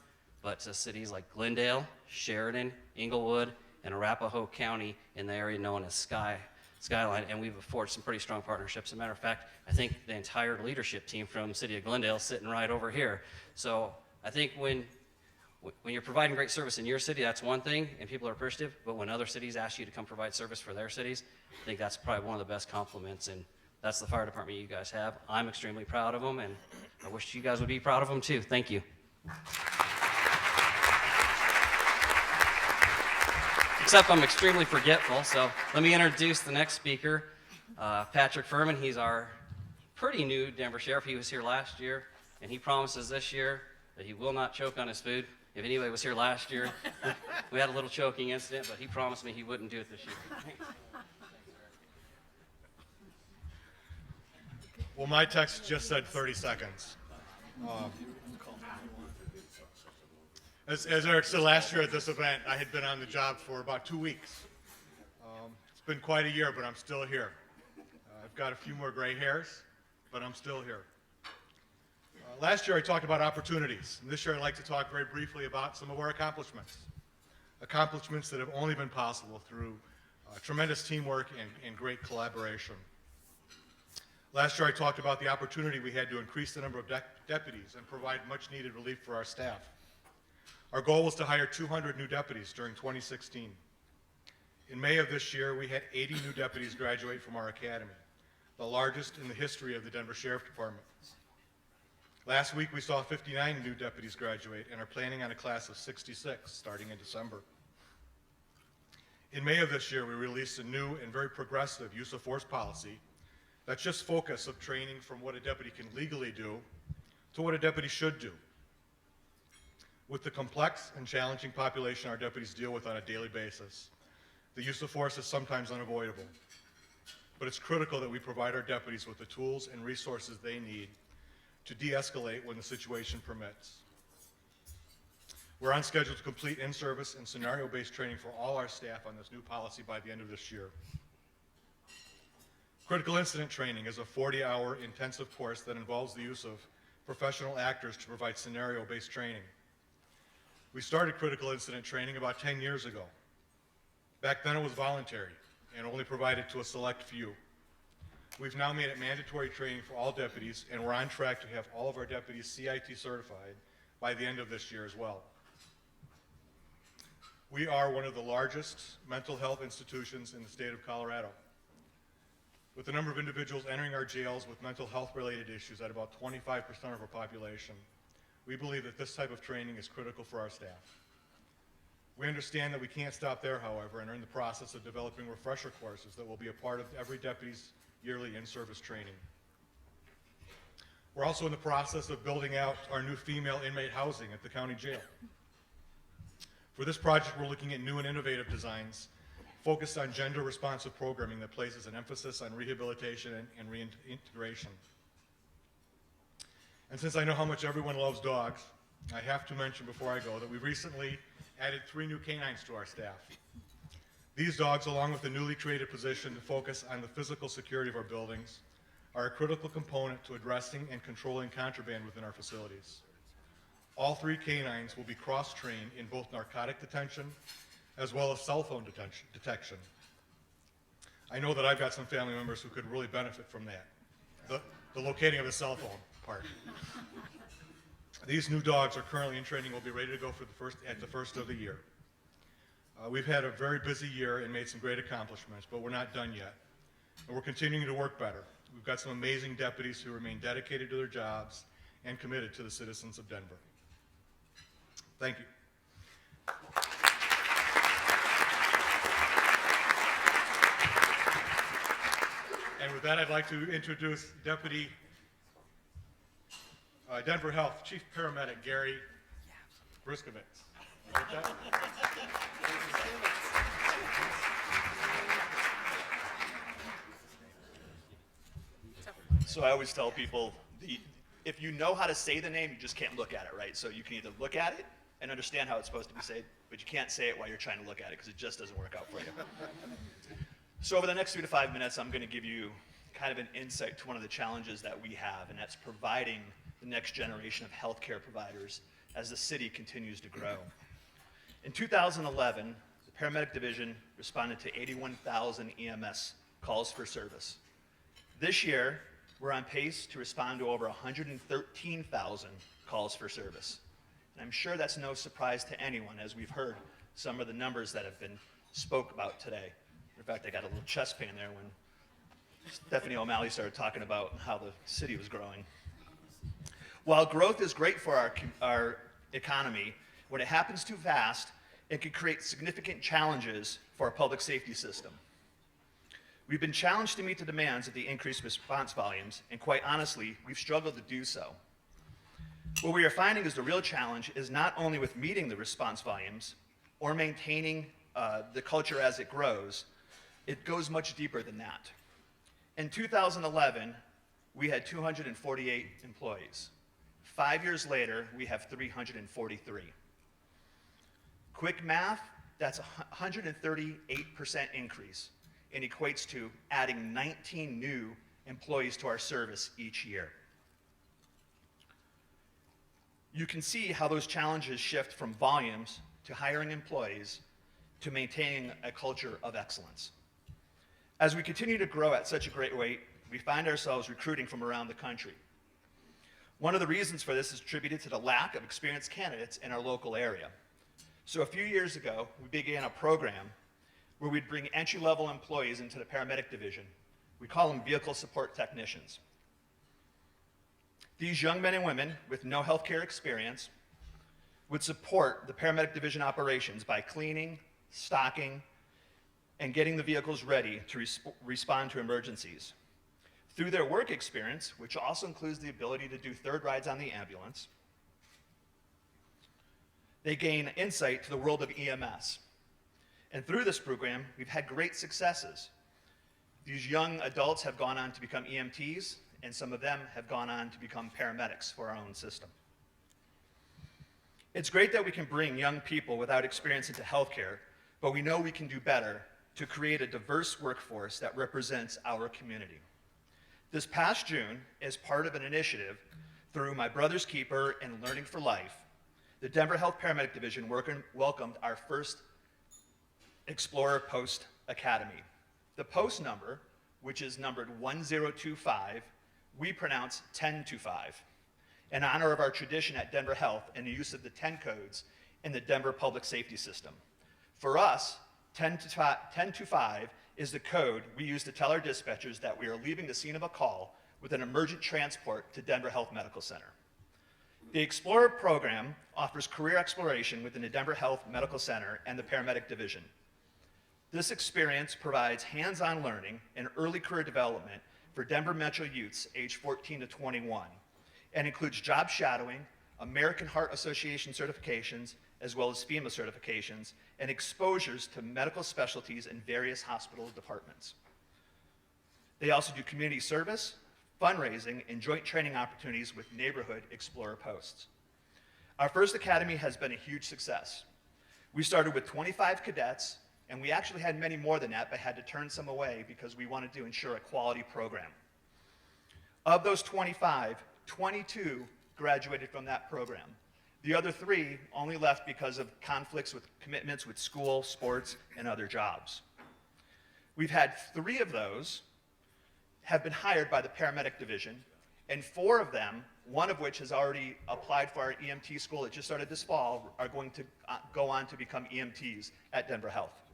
but to cities like Glendale, Sheridan, Inglewood, and Arapahoe County in the area known as Skyline, and we've forged some pretty strong partnerships. As a matter of fact, I think the entire leadership team from the city of Glendale is sitting right over here. So I think when you're providing great service in your city, that's one thing, and people are appreciative, but when other cities ask you to come provide service for their cities, I think that's probably one of the best compliments, and that's the fire department you guys have. I'm extremely proud of them, and I wish you guys would be proud of them too. Thank you. Except I'm extremely forgetful, so let me introduce the next speaker, Patrick Furman. He's our pretty new Denver sheriff. He was here last year, and he promises this year that he will not choke on his food. If anybody was here last year, we had a little choking incident, but he promised me he wouldn't do it this year. Well, my text just said 30 seconds. As Eric said, last year at this event, I had been on the job for about 2 weeks. It's been quite a year, but I'm still here. I've got a few more gray hairs, but I'm still here. Last year I talked about opportunities, and this year I'd like to talk very briefly about some of our accomplishments. Accomplishments that have only been possible through tremendous teamwork and great collaboration. Last year I talked about the opportunity we had to increase the number of deputies and provide much needed relief for our staff. Our goal was to hire 200 new deputies during 2016. In May of this year, we had 80 new deputies graduate from our academy, the largest in the history of the Denver Sheriff Department. Last week, we saw 59 new deputies graduate and are planning on a class of 66 starting in December. In May of this year, we released a new and very progressive use of force policy that shifts focus of training from what a deputy can legally do to what a deputy should do. With the complex and challenging population our deputies deal with on a daily basis, the use of force is sometimes unavoidable. But it's critical that we provide our deputies with the tools and resources they need to de-escalate when the situation permits. We're on schedule to complete in-service and scenario-based training for all our staff on this new policy by the end of this year. Critical incident training is a 40-hour intensive course that involves the use of professional actors to provide scenario-based training. We started critical incident training about 10 years ago. Back then it was voluntary and only provided to a select few. We've now made it mandatory training for all deputies, and we're on track to have all of our deputies CIT certified by the end of this year as well. We are one of the largest mental health institutions in the state of Colorado, with the number of individuals entering our jails with mental health related issues at about 25% of our population. We believe that this type of training is critical for our staff. We understand that we can't stop there, however, and are in the process of developing refresher courses that will be a part of every deputy's yearly in-service training. We're also in the process of building out our new female inmate housing at the county jail. For this project, we're looking at new and innovative designs focused on gender-responsive programming that places an emphasis on rehabilitation and reintegration. And since I know how much everyone loves dogs, I have to mention before I go that we recently added 3 new canines to our staff. These dogs, along with the newly created position to focus on the physical security of our buildings, are a critical component to addressing and controlling contraband within our facilities. All 3 canines will be cross-trained in both narcotic detention as well as cell phone detection. I know that I've got some family members who could really benefit from that, the locating of the cell phone part. These new dogs are currently in training, will be ready to go for at the first of the year. We've had a very busy year and made some great accomplishments, but we're not done yet. And we're continuing to work better. We've got some amazing deputies who remain dedicated to their jobs and committed to the citizens of Denver. Thank you. And with that, I'd like to introduce Deputy Denver Health Chief Paramedic Gary Briskovitz. So I always tell people, if you know how to say the name, you just can't look at it, right? So you can either look at it and understand how it's supposed to be said, but you can't say it while you're trying to look at it because it just doesn't work out for you. So over the next 3 to 5 minutes, I'm going to give you kind of an insight to one of the challenges that we have, and that's providing the next generation of healthcare providers as the city continues to grow. In 2011, the paramedic division responded to 81,000 EMS calls for service. This year, we're on pace to respond to over 113,000 calls for service. And I'm sure that's no surprise to anyone, as we've heard some of the numbers that have been spoke about today. In fact, I got a little chest pain there when Stephanie O'Malley started talking about how the city was growing. While growth is great for our economy, when it happens too fast, it can create significant challenges for our public safety system. We've been challenged to meet the demands of the increased response volumes, and quite honestly, we've struggled to do so. What we are finding is the real challenge is not only with meeting the response volumes or maintaining the culture as it grows, it goes much deeper than that. In 2011, we had 248 employees. 5 years later, we have 343. Quick math, that's a 138% increase, and equates to adding 19 new employees to our service each year. You can see how those challenges shift from volumes to hiring employees to maintaining a culture of excellence. As we continue to grow at such a great rate, we find ourselves recruiting from around the country. One of the reasons for this is attributed to the lack of experienced candidates in our local area. So a few years ago, we began a program where we'd bring entry-level employees into the paramedic division. We call them vehicle support technicians. These young men and women with no healthcare experience would support the paramedic division operations by cleaning, stocking, and getting the vehicles ready to respond to emergencies. Through their work experience, which also includes the ability to do third rides on the ambulance, they gain insight to the world of EMS. And through this program, we've had great successes. These young adults have gone on to become EMTs, and some of them have gone on to become paramedics for our own system. It's great that we can bring young people without experience into healthcare, but we know we can do better to create a diverse workforce that represents our community. This past June, as part of an initiative through My Brother's Keeper and Learning for Life, the Denver Health Paramedic Division welcomed our first Explorer Post Academy. The post number, which is numbered 1025, we pronounce 1025, in honor of our tradition at Denver Health and the use of the 10 codes in the Denver Public Safety System. For us, 1025 is the code we use to tell our dispatchers that we are leaving the scene of a call with an emergent transport to Denver Health Medical Center. The Explorer program offers career exploration within the Denver Health Medical Center and the Paramedic Division. This experience provides hands-on learning and early career development for Denver Metro youths aged 14 to 21 and includes job shadowing, American Heart Association certifications, as well as FEMA certifications, and exposures to medical specialties in various hospital departments. They also do community service, fundraising, and joint training opportunities with neighborhood Explorer posts. Our first academy has been a huge success. We started with 25 cadets, and we actually had many more than that, but had to turn some away because we wanted to ensure a quality program. Of those 25, 22 graduated from that program. The other 3 only left because of conflicts with commitments with school, sports, and other jobs. We've had 3 of those have been hired by the Paramedic Division, and 4 of them, one of which has already applied for our EMT school that just started this fall, are going to go on to become EMTs at Denver Health.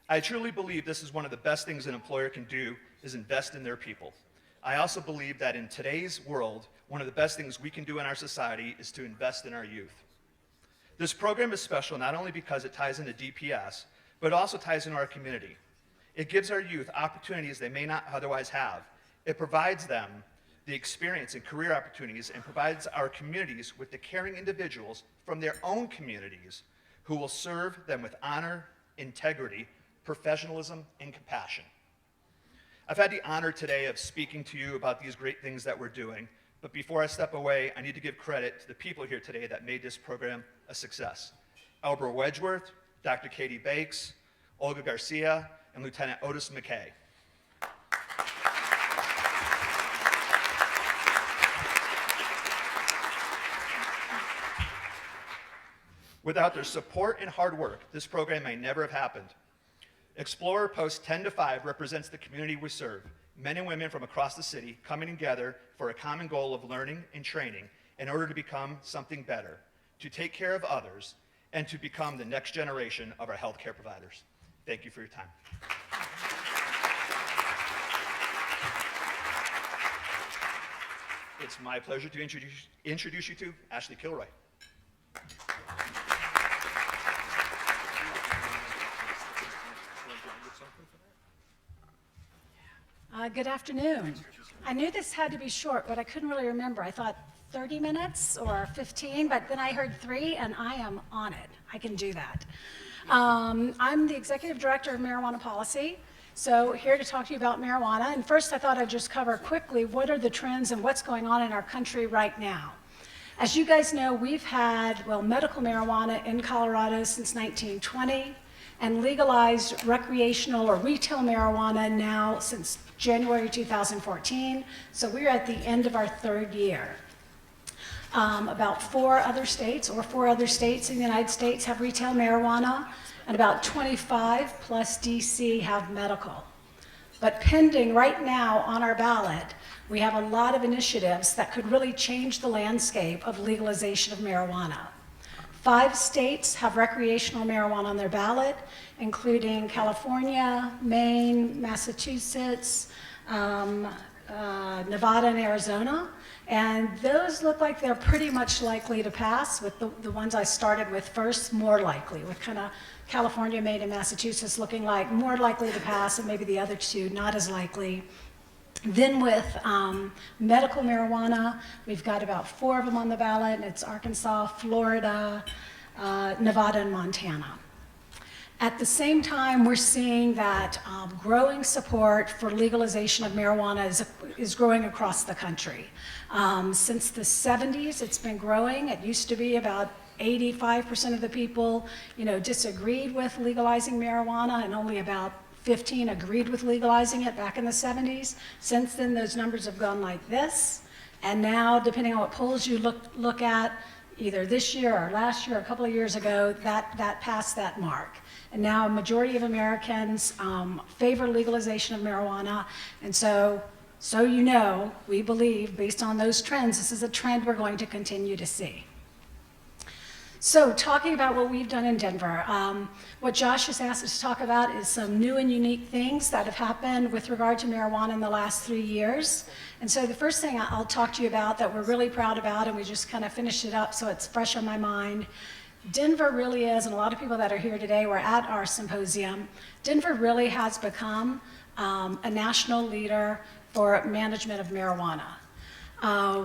I truly believe this is one of the best things an employer can do is invest in their people. I also believe that in today's world, one of the best things we can do in our society is to invest in our youth. This program is special not only because it ties into DPS, but also ties into our community. It gives our youth opportunities they may not otherwise have. It provides them the experience and career opportunities and provides our communities with the caring individuals from their own communities who will serve them with honor, integrity, professionalism, and compassion. I've had the honor today of speaking to you about these great things that we're doing, but before I step away, I need to give credit to the people here today that made this program a success. Elbert Wedgeworth, Dr. Katie Bakes, Olga Garcia, and Lieutenant Otis McKay. Without their support and hard work, this program may never have happened. Explorer Post 10-5 represents the community we serve, men and women from across the city coming together for a common goal of learning and training in order to become something better, to take care of others, and to become the next generation of our healthcare providers. Thank you for your time. It's my pleasure to introduce you to Ashley Kilroy. Good afternoon. I knew this had to be short, but I couldn't really remember. I thought 30 minutes or 15, but then I heard 3, and I am on it. I can do that. I'm the Executive Director of Marijuana Policy, so here to talk to you about marijuana. And first, I thought I'd just cover quickly what are the trends and what's going on in our country right now. As you guys know, we've had, medical marijuana in Colorado since 1920, and legalized recreational or retail marijuana now since January 2014, so we're at the end of our 3rd year. About 4 other states in the United States have retail marijuana, and about 25 plus DC have medical. But pending right now on our ballot, we have a lot of initiatives that could really change the landscape of legalization of marijuana. 5 states have recreational marijuana on their ballot, including California, Maine, Massachusetts, Nevada, and Arizona. And those look like they're pretty much likely to pass, with the ones I started with first more likely, with kind of California, Maine, and Massachusetts looking like more likely to pass, and maybe the other 2 not as likely. Then with medical marijuana, we've got about 4 of them on the ballot, and it's Arkansas, Florida, Nevada, and Montana. At the same time, we're seeing that growing support for legalization of marijuana is growing across the country. Since the 70s, it's been growing. It used to be about 85% of the people, disagreed with legalizing marijuana, and only about 15 agreed with legalizing it back in the 70s. Since then, those numbers have gone like this. And now, depending on what polls you look at, either this year or last year or a couple of years ago, that passed that mark. And now a majority of Americans favor legalization of marijuana. And so we believe, based on those trends, this is a trend we're going to continue to see. So talking about what we've done in Denver, what Josh has asked us to talk about is some new and unique things that have happened with regard to marijuana in the last 3 years. And so the first thing I'll talk to you about that we're really proud about, and we just kind of finished it up so it's fresh on my mind, Denver really is, and a lot of people that are here today were at our symposium, Denver really has become a national leader for management of marijuana.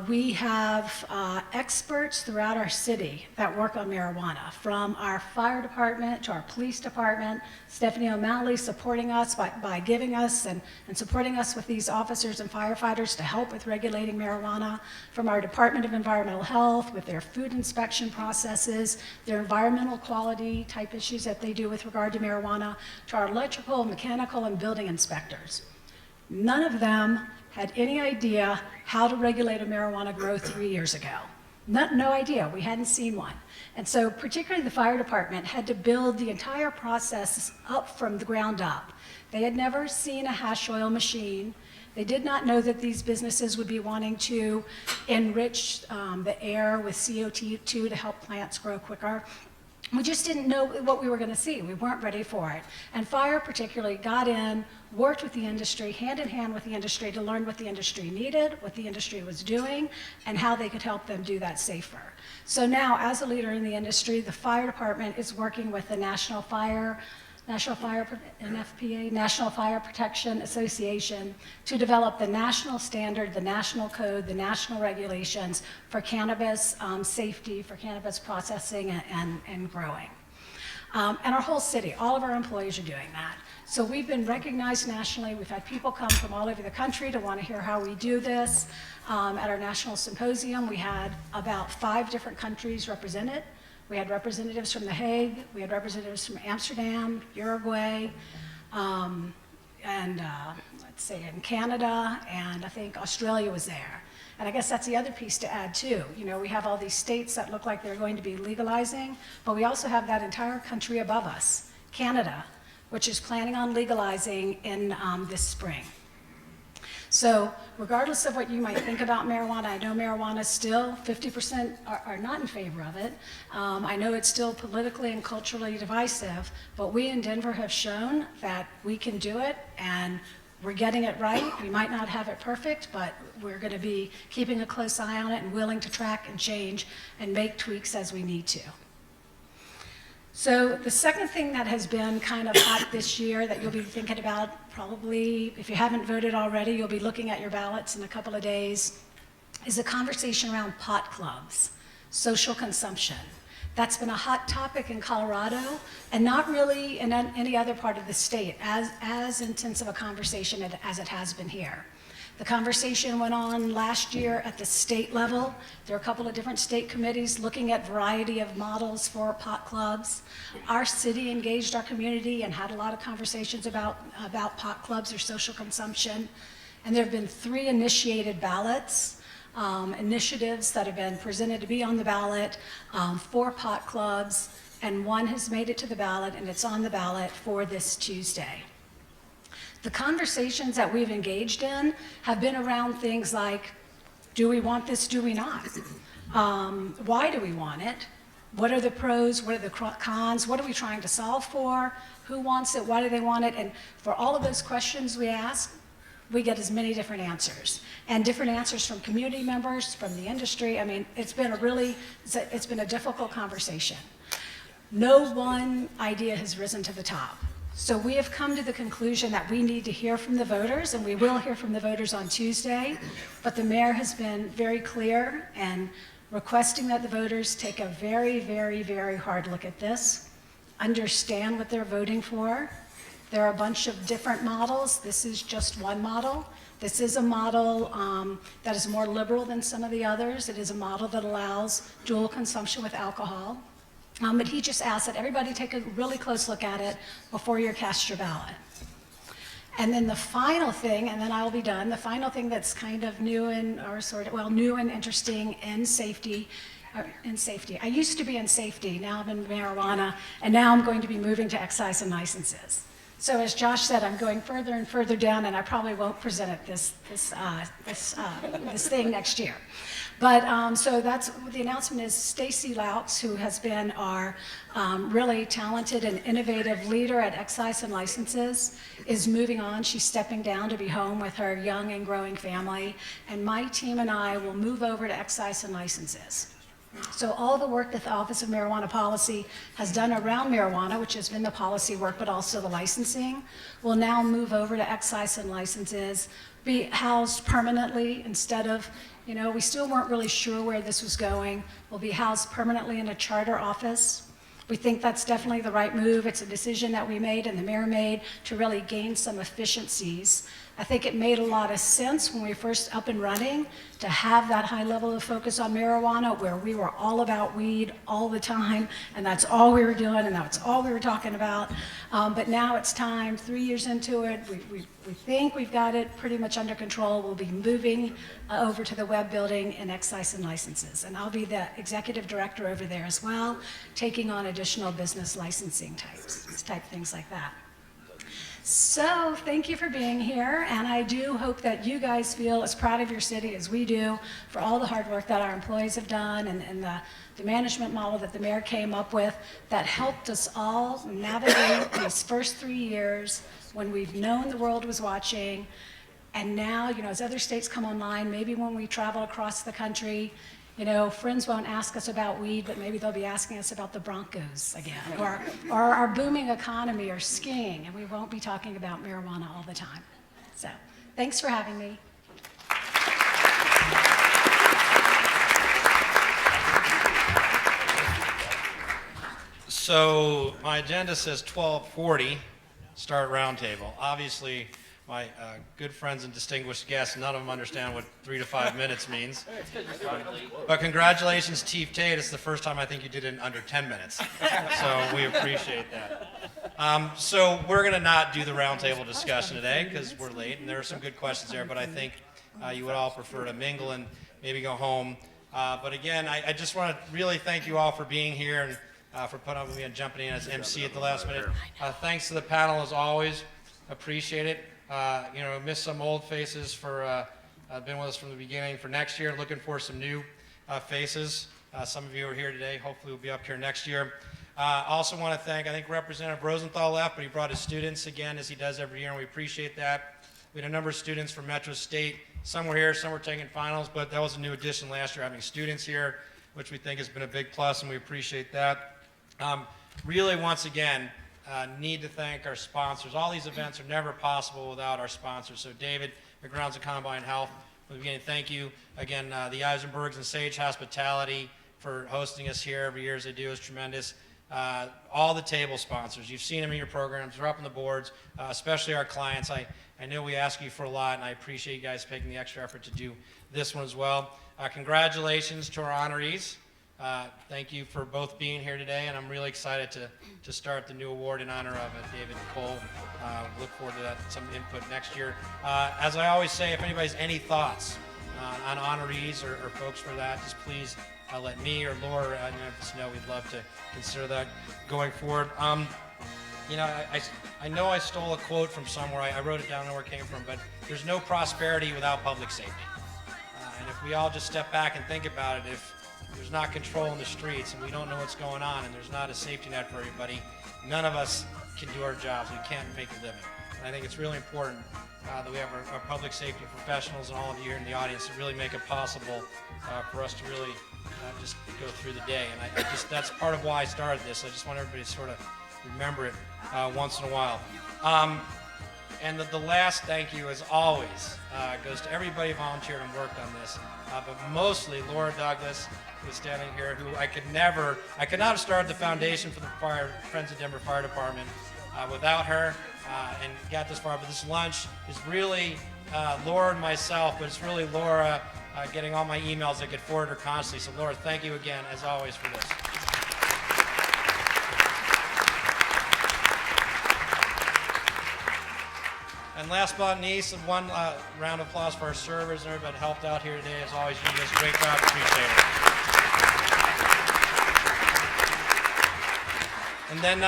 We have experts throughout our city that work on marijuana, from our fire department to our police department. Stephanie O'Malley supporting us by giving us and supporting us with these officers and firefighters to help with regulating marijuana, from our Department of Environmental Health with their food inspection processes, their environmental quality type issues that they do with regard to marijuana, to our electrical, mechanical, and building inspectors. None of them had any idea how to regulate a marijuana grow 3 years ago. No idea, we hadn't seen one. And so particularly the fire department had to build the entire process up from the ground up. They had never seen a hash oil machine. They did not know that these businesses would be wanting to enrich the air with CO2 to help plants grow quicker. We just didn't know what we were going to see. We weren't ready for it. And fire particularly got in, worked with the industry, hand in hand with the industry, to learn what the industry needed, what the industry was doing, and how they could help them do that safer. So now, as a leader in the industry, the fire department is working with the National Fire NFPA, National Fire Protection Association, to develop the national standard, the national code, the national regulations for cannabis safety, for cannabis processing and growing. And our whole city, all of our employees are doing that. So we've been recognized nationally. We've had people come from all over the country to want to hear how we do this. At our national symposium, we had about 5 different countries represented. We had representatives from The Hague, we had representatives from Amsterdam, Uruguay, and let's see, in Canada, and I think Australia was there. And I guess that's the other piece to add too. We have all these states that look like they're going to be legalizing, but we also have that entire country above us, Canada, which is planning on legalizing in this spring. So regardless of what you might think about marijuana, I know marijuana still, 50% are not in favor of it. I know it's still politically and culturally divisive, but we in Denver have shown that we can do it, and we're getting it right. We might not have it perfect, but we're going to be keeping a close eye on it and willing to track and change and make tweaks as we need to. So the second thing that has been kind of hot this year that you'll be thinking about, probably if you haven't voted already, you'll be looking at your ballots in a couple of days, is a conversation around pot clubs, social consumption. That's been a hot topic in Colorado, and not really in any other part of the state, as intensive a conversation as it has been here. The conversation went on last year at the state level. There are a couple of different state committees looking at variety of models for pot clubs. Our city engaged our community and had a lot of conversations about pot clubs or social consumption. And there have been 3 initiated ballots, initiatives that have been presented to be on the ballot for pot clubs, and 1 has made it to the ballot, and it's on the ballot for this Tuesday. The conversations that we've engaged in have been around things like, do we want this, do we not? Why do we want it? What are the pros, what are the cons? What are we trying to solve for? Who wants it, why do they want it? And for all of those questions we ask, we get as many different answers. And different answers from community members, from the industry. I mean, it's been a difficult conversation. No one idea has risen to the top. So we have come to the conclusion that we need to hear from the voters, and we will hear from the voters on Tuesday, but the mayor has been very clear and requesting that the voters take a very, very, very hard look at this, understand what they're voting for. There are a bunch of different models. This is just one model. This is a model that is more liberal than some of the others. It is a model that allows dual consumption with alcohol. But he just asked that everybody take a really close look at it before you cast your ballot. And then the final thing, and then I'll be done, the final thing that's kind of new and, or sort of, well, new and interesting in safety. I used to be in safety, now I'm in marijuana, and now I'm going to be moving to excise and licenses. So as Josh said, I'm going further and further down, and I probably won't present it this thing next year. But so that's the announcement is Stacy Louts, who has been our really talented and innovative leader at excise and licenses, is moving on. She's stepping down to be home with her young and growing family, and my team and I will move over to excise and licenses. So all the work that the Office of Marijuana Policy has done around marijuana, which has been the policy work, but also the licensing, will now move over to excise and licenses, be housed permanently instead of, you know, we still weren't really sure where this was going. We'll be housed permanently in a charter office. We think that's definitely the right move. It's a decision that we made and the mayor made to really gain some efficiencies. I think it made a lot of sense when we were first up and running to have that high level of focus on marijuana, where we were all about weed all the time, and that's all we were doing, and that's all we were talking about. But now it's time, 3 years into it, we think we've got it pretty much under control. We'll be moving over to the web building in excise and licenses, and I'll be the executive director over there as well, taking on additional business licensing type things like that. So thank you for being here, and I do hope that you guys feel as proud of your city as we do for all the hard work that our employees have done and the management model that the mayor came up with that helped us all navigate these first 3 years when we've known the world was watching. And now, you know, as other states come online, maybe when we travel across the country, you know, friends won't ask us about weed, but maybe they'll be asking us about the Broncos again, or our booming economy, or skiing, and we won't be talking about marijuana all the time. So, thanks for having me. So my agenda says 12:40, start roundtable. Obviously, my good friends and distinguished guests, none of them understand what 3 to 5 minutes means. But congratulations, Chief Tate. It's the first time I think you did it in under 10 minutes. So we appreciate that. So we're going to not do the roundtable discussion today because we're late, and there are some good questions there, but I think you would all prefer to mingle and maybe go home. But again, I just want to really thank you all for being here and for putting up with me and jumping in as MC at the last minute. Thanks to the panel as always. Appreciate it. You know, miss some old faces for been with us from the beginning. For next year, looking for some new faces. Some of you are here today. Hopefully, we'll be up here next year. Also want to thank, I think Representative Rosenthal left, but he brought his students again, as he does every year, and we appreciate that. We had a number of students from Metro State. Some were here, some were taking finals, but that was a new addition last year, having students here, which we think has been a big plus, and we appreciate that. Really, once again, need to thank our sponsors. All these events are never possible without our sponsors. So David, McGrounds and Combine Health, from the beginning, thank you. Again, the Eisenbergs and Sage Hospitality for hosting us here every year as they do is tremendous. All the table sponsors, you've seen them in your programs, they're up on the boards, especially our clients. I know we ask you for a lot, and I appreciate you guys taking the extra effort to do this one as well. Congratulations to our honorees. Thank you for both being here today, and I'm really excited to start the new award in honor of David Cole. Look forward to that, some input next year. As I always say, if anybody has any thoughts on honorees or folks for that, just please let me or Laura know. We'd love to consider that going forward. You know, I know I stole a quote from somewhere. I wrote it down, I don't know where it came from, but there's no prosperity without public safety. And if we all just step back and think about it, if there's not control in the streets and we don't know what's going on and there's not a safety net for everybody, none of us can do our jobs. We can't make a living. And I think it's really important that we have our public safety professionals and all of you here in the audience to really make it possible for us to really just go through the day. And that's part of why I started this. I just want everybody to sort of remember it once in a while. And the last thank you, as always, goes to everybody who volunteered and worked on this, but mostly Laura Douglas, who's standing here, who I could not have started the foundation for the Friends of Denver Fire Department without her and got this far. But this lunch is really Laura and myself, but it's really Laura getting all my emails that get forwarded her constantly. So Laura, thank you again, as always, for this. And last but not least, one round of applause for our servers and everybody that helped out here today. As always, you do this great job. Appreciate it. And then,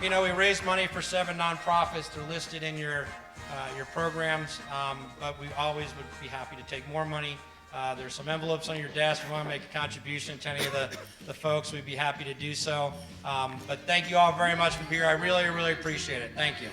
we raised money for 7 nonprofits. They're listed in your programs, but we always would be happy to take more money. There's some envelopes on your desk. If you want to make a contribution to any of the folks, we'd be happy to do so. But thank you all very much for being here. I really, really appreciate it. Thank you.